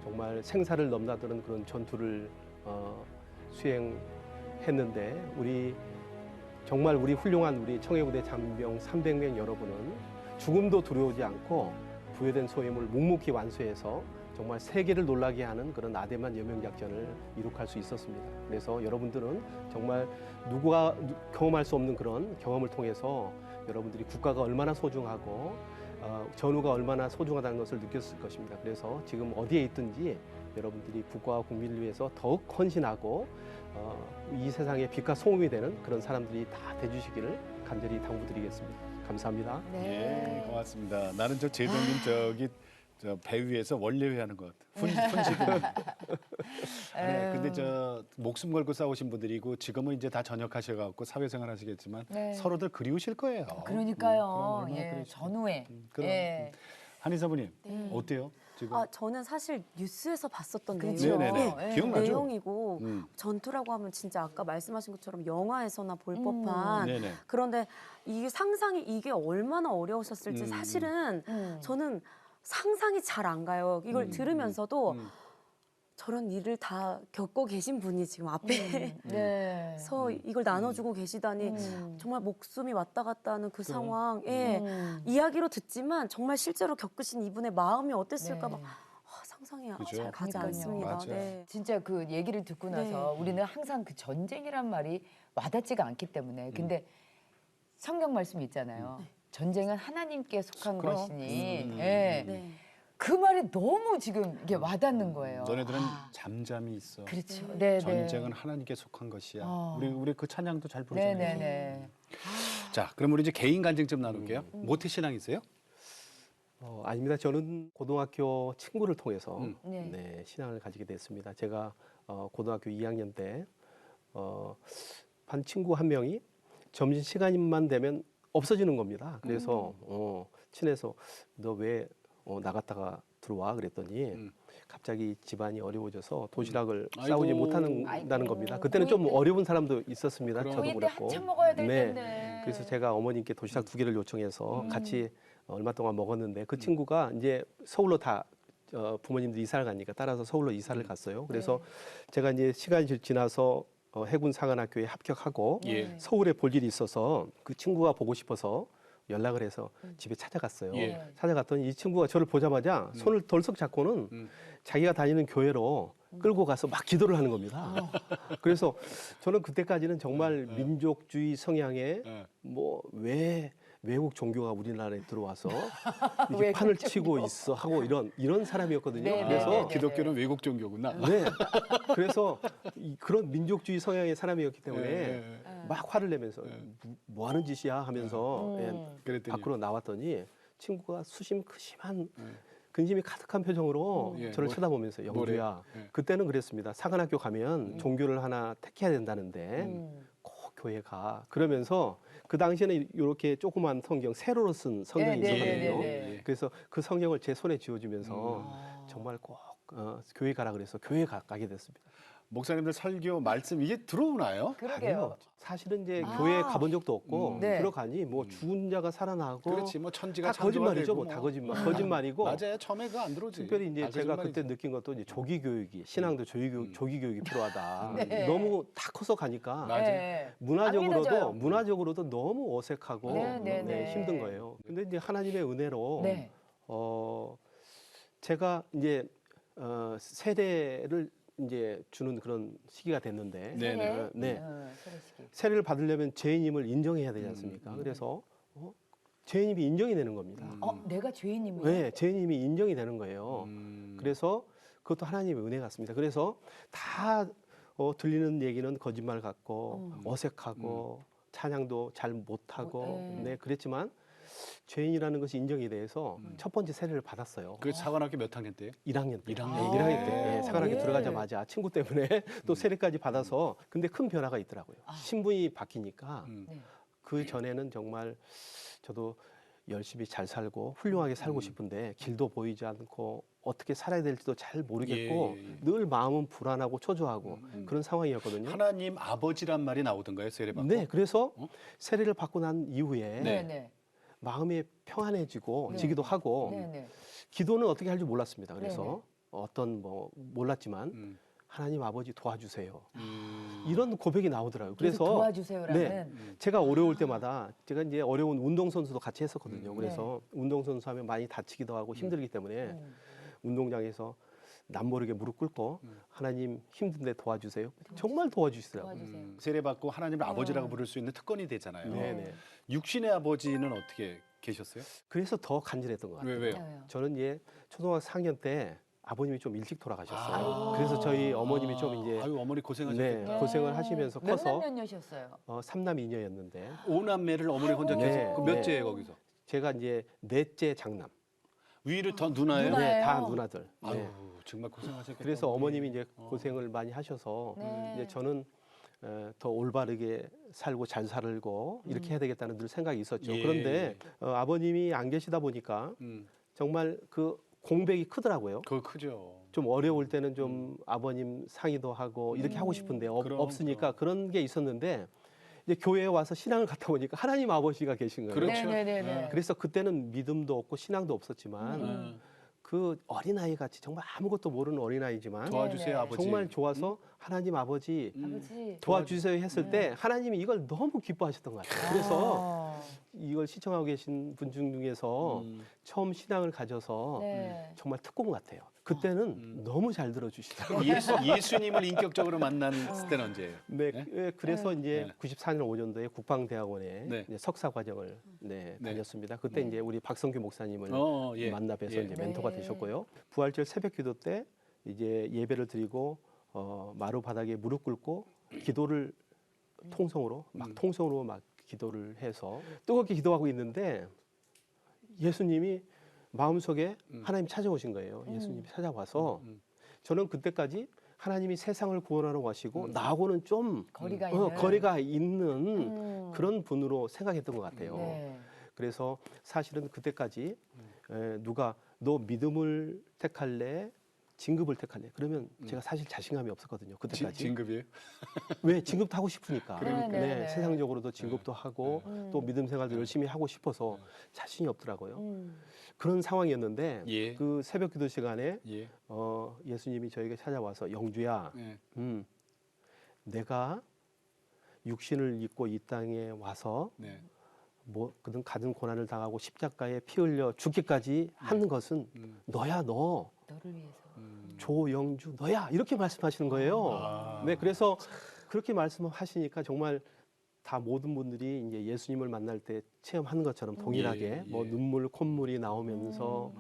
S4: 정말 생사를 넘나드는 그런 전투를 수행했는데 정말 우리 훌륭한 우리 청해부대 잔병 300명 여러분은 죽음도 두려우지 않고 부여된 소임을 묵묵히 완수해서 정말 세계를 놀라게 하는 그런 아데만 여명작전을 이룩할 수 있었습니다. 그래서 여러분들은 정말 누구가 경험할 수 없는 그런 경험을 통해서 여러분들이 국가가 얼마나 소중하고 전우가 얼마나 소중하다는 것을 느꼈을 것입니다. 그래서 지금 어디에 있든지 여러분들이 국가와 국민을 위해서 더욱 헌신하고 이 세상에 빛과 소음이 되는 그런 사람들이 다 돼주시기를 간절히 당부드리겠습니다. 감사합니다.
S1: 예, 고맙습니다. 나는 저 제동님 저기 저 배 위에서 원래회하는 것 훈시군. 네, 근데 저 목숨 걸고 싸우신 분들이고 지금은 이제 다 전역하셔갖고 사회생활 하시겠지만
S2: 네.
S1: 서로들 그리우실 거예요.
S2: 그러니까요.
S1: 그럼 얼마나
S2: 예,
S1: 그리우실까요?
S2: 전후에.
S1: 그럼
S2: 예.
S1: 한의사부님 어때요? 지금
S3: 저는 사실 뉴스에서 봤었던
S2: 그렇죠.
S1: 네네네.
S2: 예.
S1: 기억나죠?
S3: 내용이고
S1: 음.
S3: 전투라고 하면 진짜 아까 말씀하신 것처럼 영화에서나 볼 법한
S1: 네네.
S3: 그런데 이게 상상이 이게 얼마나 어려우셨을지 사실은 저는 상상이 잘 안 가요. 이걸 들으면서도 저런 일을 다 겪고 계신 분이 지금 앞에
S2: 네.
S3: 서 이걸 나눠주고 계시다니 정말 목숨이 왔다 갔다 하는 그 상황에 이야기로 듣지만 정말 실제로 겪으신 이분의 마음이 어땠을까
S2: 네.
S3: 막 상상이
S1: 그죠?
S3: 잘 가지
S2: 그러니까요.
S3: 않습니다.
S1: 맞아요.
S3: 네.
S2: 진짜 그 얘기를 듣고 나서 우리는 항상 그 전쟁이란 말이 와닿지가 않기 때문에 근데 성경 말씀이 있잖아요. 전쟁은 하나님께 속한 것이니 예.
S3: 네.
S2: 그 말이 너무 지금 이게 와닿는 거예요.
S1: 너네들은 잠잠히 있어.
S2: 그렇죠. 네,
S1: 전쟁은 하나님께 속한 것이야.
S2: 어.
S1: 우리 그 찬양도 잘 부르잖아요.
S2: 네네네.
S1: 자, 그럼 우리 이제 개인 간증 좀 나눌게요. 모태 신앙이세요?
S4: 아닙니다. 저는 고등학교 친구를 통해서
S2: 네.
S4: 네, 신앙을 가지게 됐습니다. 제가 고등학교 2학년 때 반 친구 한 명이 점심 시간만 되면 없어지는 겁니다. 그래서 친해서 너 왜 나갔다가 들어와 그랬더니 갑자기 집안이 어려워져서 도시락을 싸우지
S1: 아이고.
S4: 못한다는 겁니다.
S2: 아이고.
S4: 그때는 좀
S2: 고이 때-
S4: 어려운 사람도 있었습니다.
S1: 그럼.
S4: 저도
S2: 고이 때
S4: 그랬고.
S2: 한참 먹어야 될
S4: 네.
S2: 텐데.
S4: 그래서 제가 어머님께 도시락 2개를 요청해서 같이 얼마 동안 먹었는데 그 친구가 이제 서울로 다 부모님들이 이사를 가니까 따라서 서울로 이사를 갔어요. 그래서 제가 이제 시간이 지나서 해군 사관학교에 합격하고
S1: 예.
S4: 서울에 볼 일이 있어서 그 친구가 보고 싶어서 연락을 해서 집에 찾아갔어요.
S1: 예.
S4: 찾아갔더니 이 친구가 저를 보자마자 손을 덜썩 잡고는 자기가 다니는 교회로 끌고 가서 막 기도를 하는 겁니다. 그래서 저는 그때까지는 정말 민족주의 성향에
S1: 네.
S4: 뭐 왜 외국 종교가 우리나라에 들어와서 이렇게
S2: 외국
S4: 판을
S2: 종교.
S4: 치고 있어 하고 이런 사람이었거든요.
S2: 네,
S4: 그래서
S2: 네, 네.
S1: 기독교는 외국 종교구나.
S4: 네. 그래서 그런 민족주의 성향의 사람이었기 때문에
S1: 예.
S4: 막 화를 내면서 뭐 하는 짓이야 하면서
S1: 그랬더니
S4: 밖으로 나왔더니 친구가 심한 근심이 가득한 표정으로
S1: 예,
S4: 저를
S1: 뭐-
S4: 쳐다보면서 영주야.
S1: 예.
S4: 그때는 그랬습니다. 사관학교 가면 종교를 하나 택해야 된다는데 꼭 교회 가. 그러면서 그 당시에는 이렇게 조그만 성경 세로로 쓴 성경이
S2: 네, 네,
S4: 있었거든요.
S2: 네, 네.
S4: 그래서 그 성경을 제 손에 쥐어주면서 정말 꼭 교회 가라 그래서 교회 가게 됐습니다.
S1: 목사님들 설교 말씀 이게 들어오나요?
S2: 그러게요.
S4: 아니요. 사실은 이제 교회에 가본 적도 없고
S2: 네.
S4: 들어가니 뭐 죽은 자가 살아나고
S1: 그렇지 뭐 천지가
S4: 다 거짓말이죠.
S1: 창조가
S4: 뭐 다
S1: 되고
S4: 거짓말이고
S1: 맞아요. 처음에 그거 안 들어오지.
S4: 특별히 이제
S1: 다
S4: 제가
S1: 거짓말이지.
S4: 그때 느낀 것도 이제 조기 교육이 신앙도 조기 교육이 필요하다.
S2: 네.
S4: 너무 다 커서 가니까
S1: 맞아요.
S2: 네. 안
S4: 문화적으로도
S2: 믿어져요.
S4: 너무 어색하고
S2: 네, 네, 네.
S4: 힘든 거예요. 근데 이제 하나님의 은혜로
S2: 네.
S4: 제가 이제 세례를 이제 주는 그런 시기가 됐는데
S1: 네, 네.
S4: 네.
S2: 세례식이.
S4: 세례를 받으려면 죄인임을 인정해야 되지 않습니까? 그래서 죄인임이 인정이 되는 겁니다.
S2: 내가 죄인임을.
S4: 네, 죄인임이 인정이 되는 거예요.
S1: 음.
S4: 그래서 그것도 하나님의 은혜 같습니다. 그래서 다 들리는 얘기는 거짓말 같고 어색하고 찬양도 잘 못하고 네, 그랬지만 죄인이라는 것이 인정이 돼서 첫 번째 세례를 받았어요.
S1: 그 사관학교 몇 학년 때요?
S4: 1학년 때.
S1: 1학년.
S4: 네, 1학년 때. 네, 사관학교
S2: 예.
S4: 들어가자마자 친구 때문에 또 세례까지 받아서 근데 큰 변화가 있더라고요. 신분이 바뀌니까
S2: 네.
S4: 그 전에는 정말 저도 열심히 잘 살고 훌륭하게 살고 싶은데 길도 보이지 않고 어떻게 살아야 될지도 잘 모르겠고
S1: 예, 예.
S4: 늘 마음은 불안하고 초조하고 그런 상황이었거든요.
S1: 하나님 아버지란 말이 나오던가요? 세례 받고?
S4: 네, 그래서 세례를 받고 난 이후에
S2: 네, 네.
S4: 마음이 평안해지고
S2: 네.
S4: 지기도 하고
S2: 네, 네.
S4: 기도는 어떻게 할 줄 몰랐습니다. 그래서 어떤 뭐 몰랐지만 하나님 아버지 도와주세요.
S1: 음.
S4: 이런 고백이 나오더라고요.
S2: 그래서
S4: 그래서
S2: 도와주세요라는.
S4: 네, 제가 어려울 때마다 제가 이제 어려운 운동선수도 같이 했었거든요. 그래서 운동선수 하면 많이 다치기도 하고 힘들기 때문에 운동장에서 남모르게 무릎 꿇고 하나님 힘든데 도와주세요. 정말 도와주시더라고요.
S2: 도와주세요.
S1: 세례받고 하나님을 아버지라고 부를 수 있는 특권이 되잖아요.
S4: 네네.
S1: 육신의 아버지는 어떻게 계셨어요?
S4: 그래서 더 간절했던 것 같아요.
S1: 왜요?
S2: 왜요?
S4: 저는 이제 초등학교 4학년 때 아버님이 좀 일찍 돌아가셨어요.
S2: 아이고.
S4: 그래서 저희 어머님이 좀 이제
S1: 아유 어머니 고생하셨겠다.
S4: 네, 고생을 하시면서 커서
S2: 몇남몇녀셨어요?
S4: 3남 2녀였는데
S1: 오남매를 어머니 혼자
S4: 네.
S1: 계속 그
S4: 네.
S1: 몇째예요 거기서?
S4: 제가 이제 넷째 장남.
S1: 위를 더 누나예요?
S2: 누나. 누나예요?
S4: 네, 다 누나들.
S1: 아유
S4: 네.
S1: 정말 고생하셨겠다.
S4: 그래서 어머님이 이제
S1: 어.
S4: 고생을 많이 하셔서
S2: 네.
S4: 이제 저는 더 올바르게 살고 잘 살고 이렇게 해야 되겠다는 늘 생각이 있었죠.
S1: 예.
S4: 그런데 아버님이 안 계시다 보니까 정말 그 공백이 크더라고요.
S1: 그거 크죠.
S4: 좀 어려울 때는 좀 아버님 상의도 하고 이렇게 하고 싶은데
S1: 그럼,
S4: 없으니까 그런 게 있었는데 이제 교회에 와서 신앙을 갖다 보니까 하나님 아버지가 계신 거예요.
S1: 그렇죠.
S2: 네네네.
S4: 그래서 그때는 믿음도 없고 신앙도 없었지만 그 어린아이 같이 정말 아무것도 모르는 어린아이지만
S1: 도와주세요
S2: 네네.
S1: 아버지.
S4: 정말 좋아서 하나님 아버지
S2: 아버지.
S4: 도와주세요 했을 때 하나님이 이걸 너무 기뻐하셨던 것 같아요. 그래서
S2: 아,
S4: 이걸 시청하고 계신 분 중에서 처음 신앙을 가져서
S2: 네.
S4: 정말 특공 같아요. 그때는 너무 잘 들어주시더라고요.
S1: 예수님을 인격적으로 만난 때는 언제예요?
S4: 네,
S1: 네?
S4: 예, 그래서 이제
S1: 네.
S4: 94년 5년도에 국방대학원에
S1: 네.
S4: 이제 석사 과정을 네,
S1: 네.
S4: 다녔습니다. 그때 이제 우리 박성규 목사님을
S1: 예.
S4: 만나 뵈서
S1: 예.
S4: 이제 멘토가
S2: 네.
S4: 되셨고요. 부활절 새벽기도 때 이제 예배를 드리고 마루 바닥에 무릎 꿇고 기도를 통성으로 막 기도를 해서 뜨겁게 기도하고 있는데 예수님이 마음속에 하나님 찾아오신 거예요. 예수님이 찾아와서 저는 그때까지 하나님이 세상을 구원하러 가시고 나하고는 좀
S2: 거리가 있는.
S4: 거리가 있는 그런 분으로 생각했던 것 같아요.
S2: 네.
S4: 그래서 사실은 그때까지 누가 너 믿음을 택할래? 진급을 택할래? 그러면 제가 사실 자신감이 없었거든요. 그때까지.
S1: 진급이에요?
S4: 왜 진급도 하고 싶으니까.
S2: 그러니까. 네.
S4: 세상적으로도 진급도 하고 또 믿음 생활도 열심히 하고 싶어서 자신이 없더라고요. 그런 상황이었는데
S1: 예.
S4: 그 새벽기도 시간에
S1: 예.
S4: 예수님이 저에게 찾아와서 영주야,
S1: 예.
S4: 내가 육신을 입고 이 땅에 와서
S1: 네.
S4: 뭐 그든 가진 고난을 당하고 십자가에 피 흘려 죽기까지 한 것은 너야 너.
S2: 너를 위해서.
S4: 조영주 너야 이렇게 말씀하시는 거예요. 네, 그래서 그렇게 말씀하시니까 정말 다 모든 분들이 이제 예수님을 만날 때 체험하는 것처럼 동일하게
S1: 예,
S4: 뭐
S1: 예.
S4: 눈물 콧물이 나오면서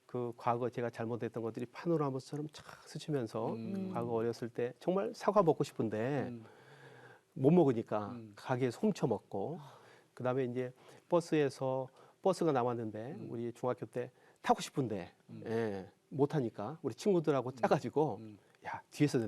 S4: 그 과거 제가 잘못했던 것들이 파노라마처럼 쫙 스치면서 과거 어렸을 때 정말 사과 먹고 싶은데 못 먹으니까 가게에서 훔쳐 먹고 그다음에 이제 버스가 남았는데 우리 중학교 때 타고 싶은데 예, 못 하니까 우리 친구들하고 짜가지고 야 뒤에서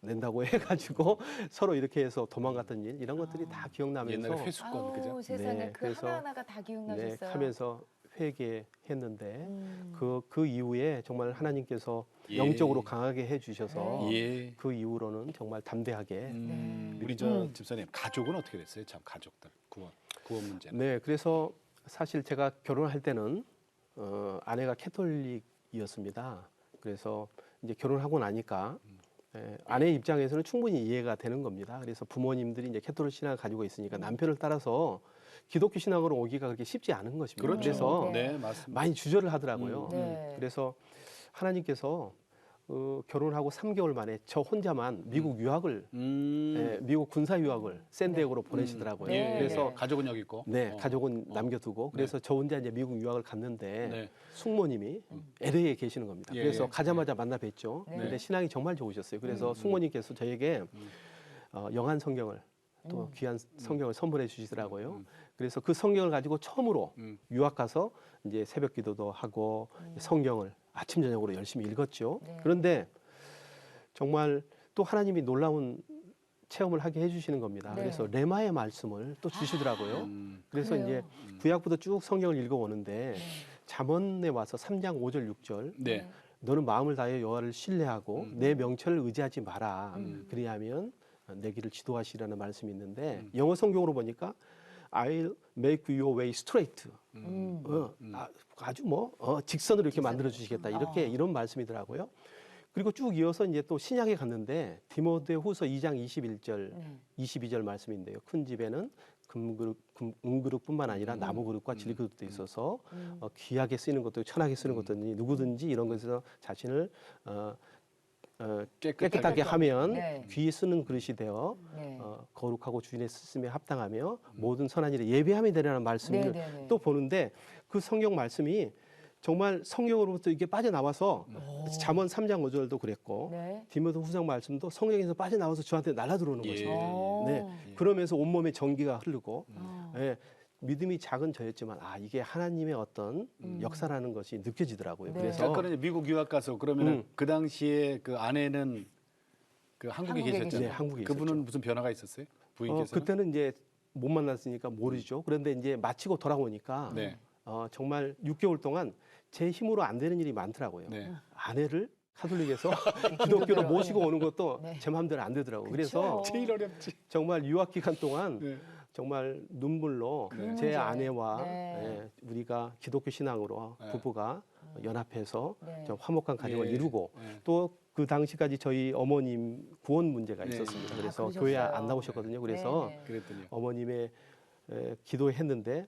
S4: 낸다고 해가지고 서로 이렇게 해서 도망갔던 일 이런 것들이 다 기억나면서
S1: 옛날에 회수권 그죠?
S2: 아우, 세상에
S4: 네,
S2: 그
S4: 그래서
S2: 하나하나가 다
S4: 네,
S2: 기억나셨어요.
S4: 하면서 회개했는데
S2: 음.
S4: 그 이후에 정말 하나님께서
S1: 예.
S4: 영적으로 강하게 해주셔서
S1: 예.
S4: 그 이후로는 정말 담대하게
S2: 네.
S1: 우리 저 집사님 가족은 어떻게 됐어요? 참 가족들 구원 문제는.
S4: 네, 그래서 사실 제가 결혼할 때는 아내가 캐톨릭이었습니다. 그래서 이제 결혼하고 나니까 아내 입장에서는 충분히 이해가 되는 겁니다. 그래서 부모님들이 이제 캐톨릭 신앙을 가지고 있으니까 남편을 따라서 기독교 신앙으로 오기가 그렇게 쉽지 않은 것입니다.
S1: 그렇죠.
S4: 그래서
S1: 네, 맞습니다.
S4: 많이 주저를 하더라고요.
S2: 네.
S4: 그래서 하나님께서 결혼하고 3개월 만에 저 혼자만 미국 유학을 미국 군사 유학을 샌디에고로 보내시더라고요.
S2: 네.
S4: 그래서
S1: 가족은 여기 있고.
S4: 네, 가족은 남겨두고 그래서 저 혼자 이제 미국 유학을 갔는데
S1: 네.
S4: 숙모님이 LA에 계시는 겁니다.
S1: 예,
S4: 그래서
S1: 예.
S4: 가자마자 만나 뵀죠.
S2: 네.
S4: 근데 신앙이 정말 좋으셨어요. 그래서 숙모님께서 저에게 영한 성경을 또 귀한 성경을 선물해 주시더라고요. 그래서 그 성경을 가지고 처음으로 유학 가서 이제 새벽 기도도 하고 성경을 아침 저녁으로 열심히 읽었죠.
S2: 네.
S4: 그런데 정말 또 하나님이 놀라운 체험을 하게 해주시는 겁니다.
S2: 네.
S4: 그래서 레마의 말씀을 또 주시더라고요. 그래서
S2: 그래요?
S4: 이제 구약부터 쭉 성경을 읽어오는데 잠언에 와서 3장 5절 6절
S1: 네.
S4: 너는 마음을 다해 여호와를 신뢰하고 내 명철을 의지하지 마라. 그리하면 내 길을 지도하시라는 말씀이 있는데 영어 성경으로 보니까 I'll make your way straight. 아주 직선으로 이렇게 만들어 주시겠다. 이렇게 이런 말씀이더라고요. 그리고 쭉 이어서 이제 또 신약에 갔는데 디모데후서 2장 21절, 22절 말씀인데요. 큰 집에는 은그릇뿐만 아니라 나무 그릇과 질그릇도 있어서 귀하게 쓰이는 것도 천하게 쓰는 것도 누구든지 이런 것에서 자신을 깨끗하게 하면
S2: 네.
S4: 귀에 쓰는 그릇이 되어
S2: 네.
S4: 거룩하고 주인의 쓰심에 합당하며 모든 선한 일에 예배함이 되라는 말씀을
S2: 네, 네, 네.
S4: 또 보는데 그 성경 말씀이 정말 성경으로부터 이게 빠져나와서 잠언 3장 5절도 그랬고
S2: 네.
S4: 디모데후서 말씀도 성경에서 빠져나와서 저한테 날아 들어오는
S1: 예.
S4: 거죠.
S2: 오.
S4: 네. 그러면서 온몸에 전기가 흐르고
S2: 어.
S4: 예. 믿음이 작은 저였지만 이게 하나님의 어떤 역사라는 것이 느껴지더라고요.
S2: 네.
S4: 그래서
S1: 잠깐은 미국 유학 가서 그러면은 그 당시에 그 아내는 그 한국에
S2: 한국에
S1: 계셨잖아요.
S4: 네, 한국에
S1: 그분은
S4: 있었죠.
S1: 무슨 변화가 있었어요? 부인께서?
S4: 그때는 이제 못 만났으니까 모르죠. 그런데 이제 마치고 돌아오니까
S1: 네.
S4: 정말 6개월 동안 제 힘으로 안 되는 일이 많더라고요.
S1: 네.
S4: 아내를 카톨릭에서 기독교로 모시고 오는 것도
S2: 네.
S4: 제 마음대로 안 되더라고요. 그래서
S1: 제일 어렵지.
S4: 정말 유학 기간 동안
S1: 네.
S4: 정말 눈물로
S2: 그
S4: 제
S2: 문제.
S4: 아내와
S2: 네.
S4: 우리가 기독교 신앙으로
S1: 네.
S4: 부부가 연합해서
S2: 네.
S4: 좀 화목한 가정을
S1: 예.
S4: 이루고
S1: 네.
S4: 또 그 당시까지 저희 어머님 구원 문제가
S1: 네.
S4: 있었습니다.
S2: 아,
S4: 그래서
S2: 그러셨어요.
S4: 교회 안 나오셨거든요. 그래서
S2: 네, 네.
S1: 그랬더니
S4: 어머님의 기도했는데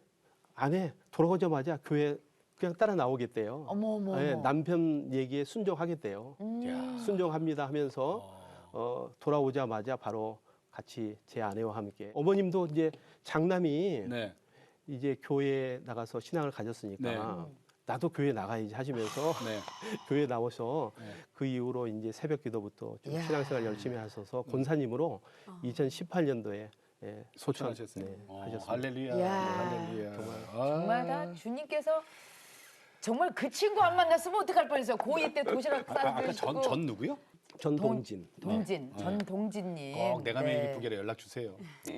S4: 아내 돌아오자마자 교회 그냥 따라 나오겠대요.
S2: 어머.
S4: 남편 얘기에 순종하겠대요.
S1: 야.
S4: 순종합니다 하면서 돌아오자마자 바로 같이 제 아내와 함께 어머님도 이제 장남이
S1: 네.
S4: 이제 교회에 나가서 신앙을 가졌으니까
S1: 네.
S4: 나도 교회 나가야지 하시면서
S1: 네.
S4: 교회 나오셔
S1: 네.
S4: 그 이후로 이제 새벽 기도부터 좀
S2: 이야.
S4: 신앙생활 열심히 하셔서 권사님으로 2018년도에
S1: 소천하셨어요.
S4: 네,
S1: 어,
S4: 하셨습니다.
S1: 할렐루야.
S2: 이야.
S1: 할렐루야.
S2: 정말 다 주님께서 정말 그 친구 안 만났으면 어떡할 뻔했어요. 고2 때 도시락
S1: 아까
S2: 싸주시고.
S1: 전 누구요?
S4: 전동진.
S2: 동진, 전동진님.
S1: 꼭 내가
S2: 네.
S1: 매일 이쁘게 연락 주세요.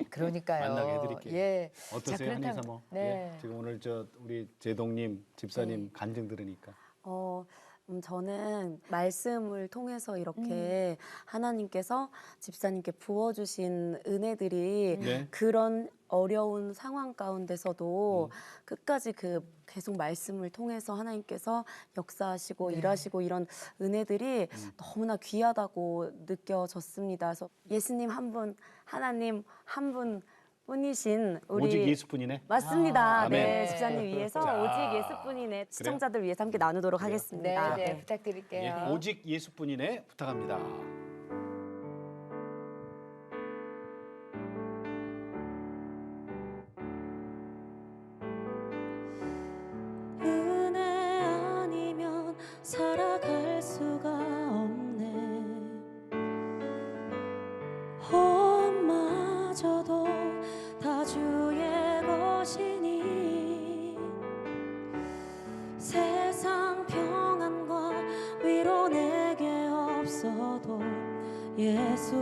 S2: 그러니까요.
S1: 만나게 해드릴게요.
S2: 예.
S1: 어떠세요,
S2: 자,
S1: 한인
S2: 그렇다면-
S1: 사모?
S2: 네.
S1: 예, 지금 오늘 우리 제동님 집사님 간증 들으니까.
S3: 저는 말씀을 통해서 이렇게 하나님께서 집사님께 부어주신 은혜들이
S1: 네.
S3: 그런 어려운 상황 가운데서도 끝까지 계속 말씀을 통해서 하나님께서 역사하시고 일하시고 이런 은혜들이 너무나 귀하다고 느껴졌습니다. 그래서 예수님 한 분, 하나님 한 분 뿐이신 우리
S1: 오직 예수뿐이네.
S3: 맞습니다.
S1: 아멘.
S3: 네, 집사님 위해서
S1: 자.
S3: 오직 예수뿐이네 시청자들 위해서 함께 나누도록
S2: 네,
S3: 하겠습니다.
S2: 네, 부탁드릴게요.
S1: 예, 오직 예수뿐이네 부탁합니다.
S3: 은혜 아니면 살아갈 수가 없네. 엄마저도 다 주의 것이니 세상 평안과 위로 내게 없어도 예수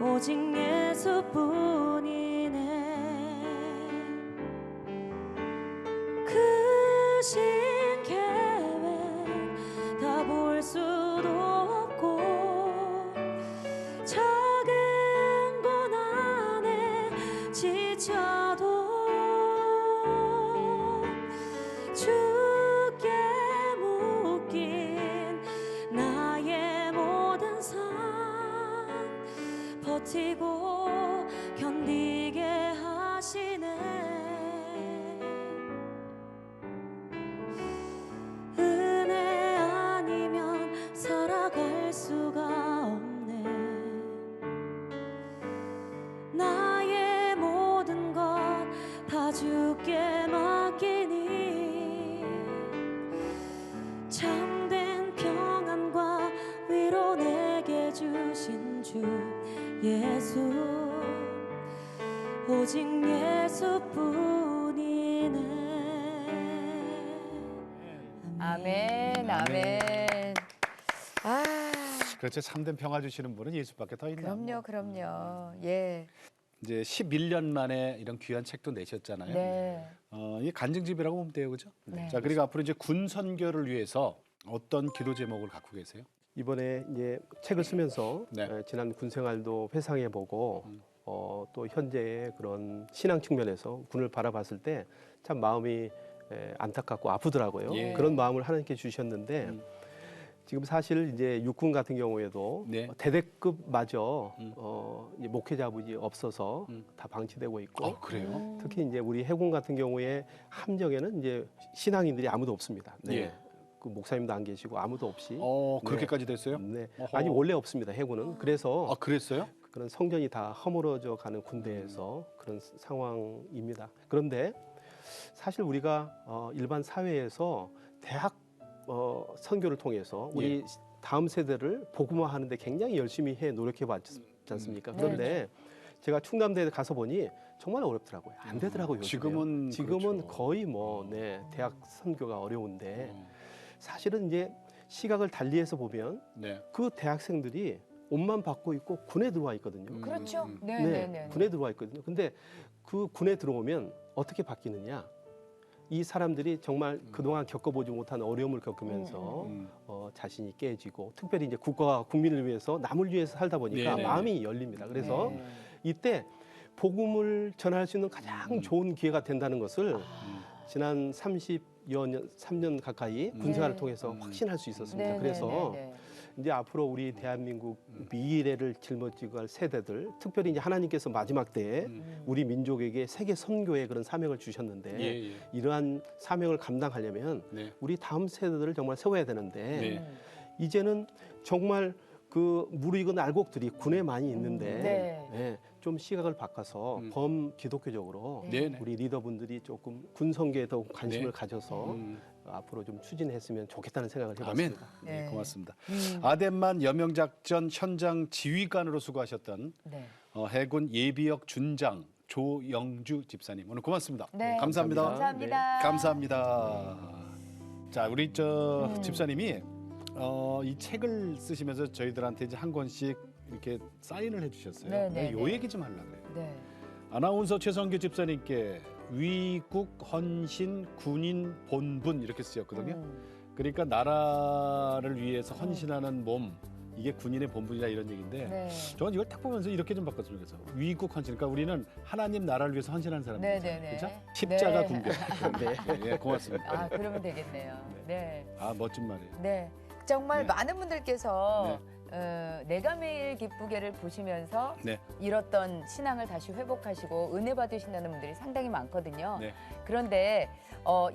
S3: 오직 예수뿐이네. 크신 계획 다 볼 수도 없고 작은 고난에 지쳐도 주께 묶인 나의 모든 삶 버티고 견디게 하시네. 은혜 아니면 살아갈 수가 없네. 나의 모든 것 다 주께 맡기니 참된 평안과 위로 내게 주신 주 예수 오직 예수뿐이네.
S2: 아멘, 아멘. 아,
S1: 그렇죠. 참된 평화 주시는 분은 예수밖에 더 있나.
S2: 그럼요. 예.
S1: 이제 11년 만에 이런 귀한 책도 내셨잖아요.
S2: 네.
S1: 이게 간증집이라고 보면 돼요, 그죠?
S2: 네.
S1: 자, 그리고 앞으로 이제 군 선교를 위해서 어떤 기도 제목을 갖고 계세요?
S4: 이번에 이제 책을 쓰면서
S1: 네.
S4: 지난 군 생활도 회상해 보고 또 현재의 그런 신앙 측면에서 군을 바라봤을 때 참 마음이 안타깝고 아프더라고요.
S1: 예.
S4: 그런 마음을 하나님께 주셨는데 지금 사실 이제 육군 같은 경우에도
S1: 네.
S4: 대대급마저 이제 목회자분이 없어서 다 방치되고 있고
S1: 그래요?
S4: 특히 이제 우리 해군 같은 경우에 함정에는 이제 신앙인들이 아무도 없습니다. 네.
S1: 예.
S4: 그 목사님도 안 계시고 아무도 없이.
S1: 그렇게까지 됐어요?
S4: 네.
S1: 어허.
S4: 아니 원래 없습니다. 해군은. 그래서
S1: 그랬어요?
S4: 그런 성전이 다 허물어져 가는 군대에서 그런 상황입니다. 그런데 사실 우리가 일반 사회에서 대학 선교를 통해서 우리 다음 세대를 복음화하는데 굉장히 열심히 노력해 봤지 않습니까? 그런데 제가 충남대에 가서 보니 정말 어렵더라고요. 안 되더라고요.
S1: 지금은 그렇죠.
S4: 거의 대학 선교가 어려운데 사실은 이제 시각을 달리해서 보면
S1: 네.
S4: 그 대학생들이 옷만 받고 있고 군에 들어와 있거든요.
S2: 그렇죠.
S4: 네,
S2: 네네네.
S4: 군에 들어와 있거든요. 근데 그 군에 들어오면 어떻게 바뀌느냐? 이 사람들이 정말 그동안 겪어보지 못한 어려움을 겪으면서 자신이 깨지고 특별히 이제 국가와 국민을 위해서 남을 위해서 살다 보니까
S1: 네네.
S4: 마음이 열립니다. 그래서
S2: 네.
S4: 이때 복음을 전할 수 있는 가장 좋은 기회가 된다는 것을 지난 3년 가까이 군생활을 통해서 확신할 수 있었습니다. 그래서 이제 앞으로 우리 대한민국 미래를 짊어지고 갈 세대들, 특별히 이제 하나님께서 마지막 때에 우리 민족에게 세계 선교의 그런 사명을 주셨는데 이러한 사명을 감당하려면 우리 다음 세대들을 정말 세워야 되는데 이제는 정말 그 무르익은 알곡들이 군에 많이 있는데 네, 좀 시각을 바꿔서 범기독교적으로 우리 리더분들이 조금 군 선교에 더 관심을 가져서 앞으로 좀 추진했으면 좋겠다는 생각을 해봤습니다.
S1: 아멘. 네, 고맙습니다. 아덴만 여명작전 현장 지휘관으로 수고하셨던 해군 예비역 준장 조영주 집사님 오늘 고맙습니다.
S2: 네.
S1: 감사합니다.
S2: 감사합니다.
S1: 감사합니다. 자, 우리 집사님이 이 책을 쓰시면서 저희들한테 이제 한 권씩 이렇게 사인을 해주셨어요.
S2: 네,
S1: 요 얘기 좀 하려고 해요.
S2: 네.
S1: 아나운서 최성규 집사님께 위국 헌신 군인 본분 이렇게 쓰였거든요. 그러니까 나라를 위해서 헌신하는 몸 이게 군인의 본분이다 이런 얘기인데 저는 이걸 딱 보면서 이렇게 좀 바꿨으면 좋겠어요. 위국 헌신 그러니까 우리는 하나님 나라를 위해서 헌신하는 사람들이죠. 그렇죠? 십자가 군병. 네, 고맙습니다.
S2: 그러면 되겠네요. 네.
S1: 멋진 말이에요.
S2: 네. 정말
S1: 네.
S2: 많은 분들께서 내가 매일 기쁘게를 보시면서
S1: 네.
S2: 잃었던 신앙을 다시 회복하시고 은혜 받으신다는 분들이 상당히 많거든요.
S1: 네.
S2: 그런데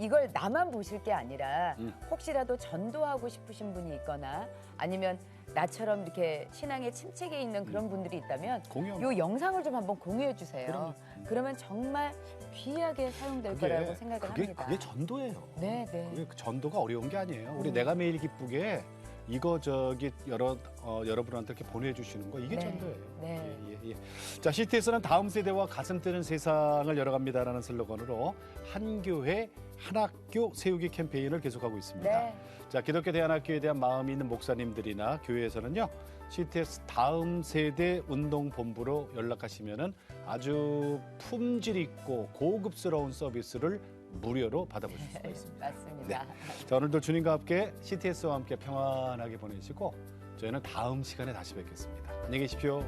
S2: 이걸 나만 보실 게 아니라 혹시라도 전도하고 싶으신 분이 있거나 아니면 나처럼 이렇게 신앙에 침체기에 있는 그런 분들이 있다면
S1: 공유.
S2: 이 영상을 좀 한번 공유해 주세요. 그러면 정말 귀하게 사용될 거라고 생각을 합니다.
S1: 그게 전도예요.
S2: 네.
S1: 그게 전도가 어려운 게 아니에요. 우리 내가 매일 기쁘게 이거저기 여러분한테 이렇게 보내주시는 거 이게 전도예요. 예. 자, CTS는 다음 세대와 가슴 뛰는 세상을 열어갑니다라는 슬로건으로 한 교회 한 학교 세우기 캠페인을 계속하고 있습니다.
S2: 네.
S1: 자, 기독교 대안학교에 대한 마음이 있는 목사님들이나 교회에서는요. CTS 다음 세대 운동본부로 연락하시면은 아주 품질 있고 고급스러운 서비스를 무료로 받아보실 수가 있습니다.
S2: 맞습니다.
S1: 자, 오늘도 주님과 함께 CTS와 함께 평안하게 보내시고 저희는 다음 시간에 다시 뵙겠습니다. 안녕히 계십시오.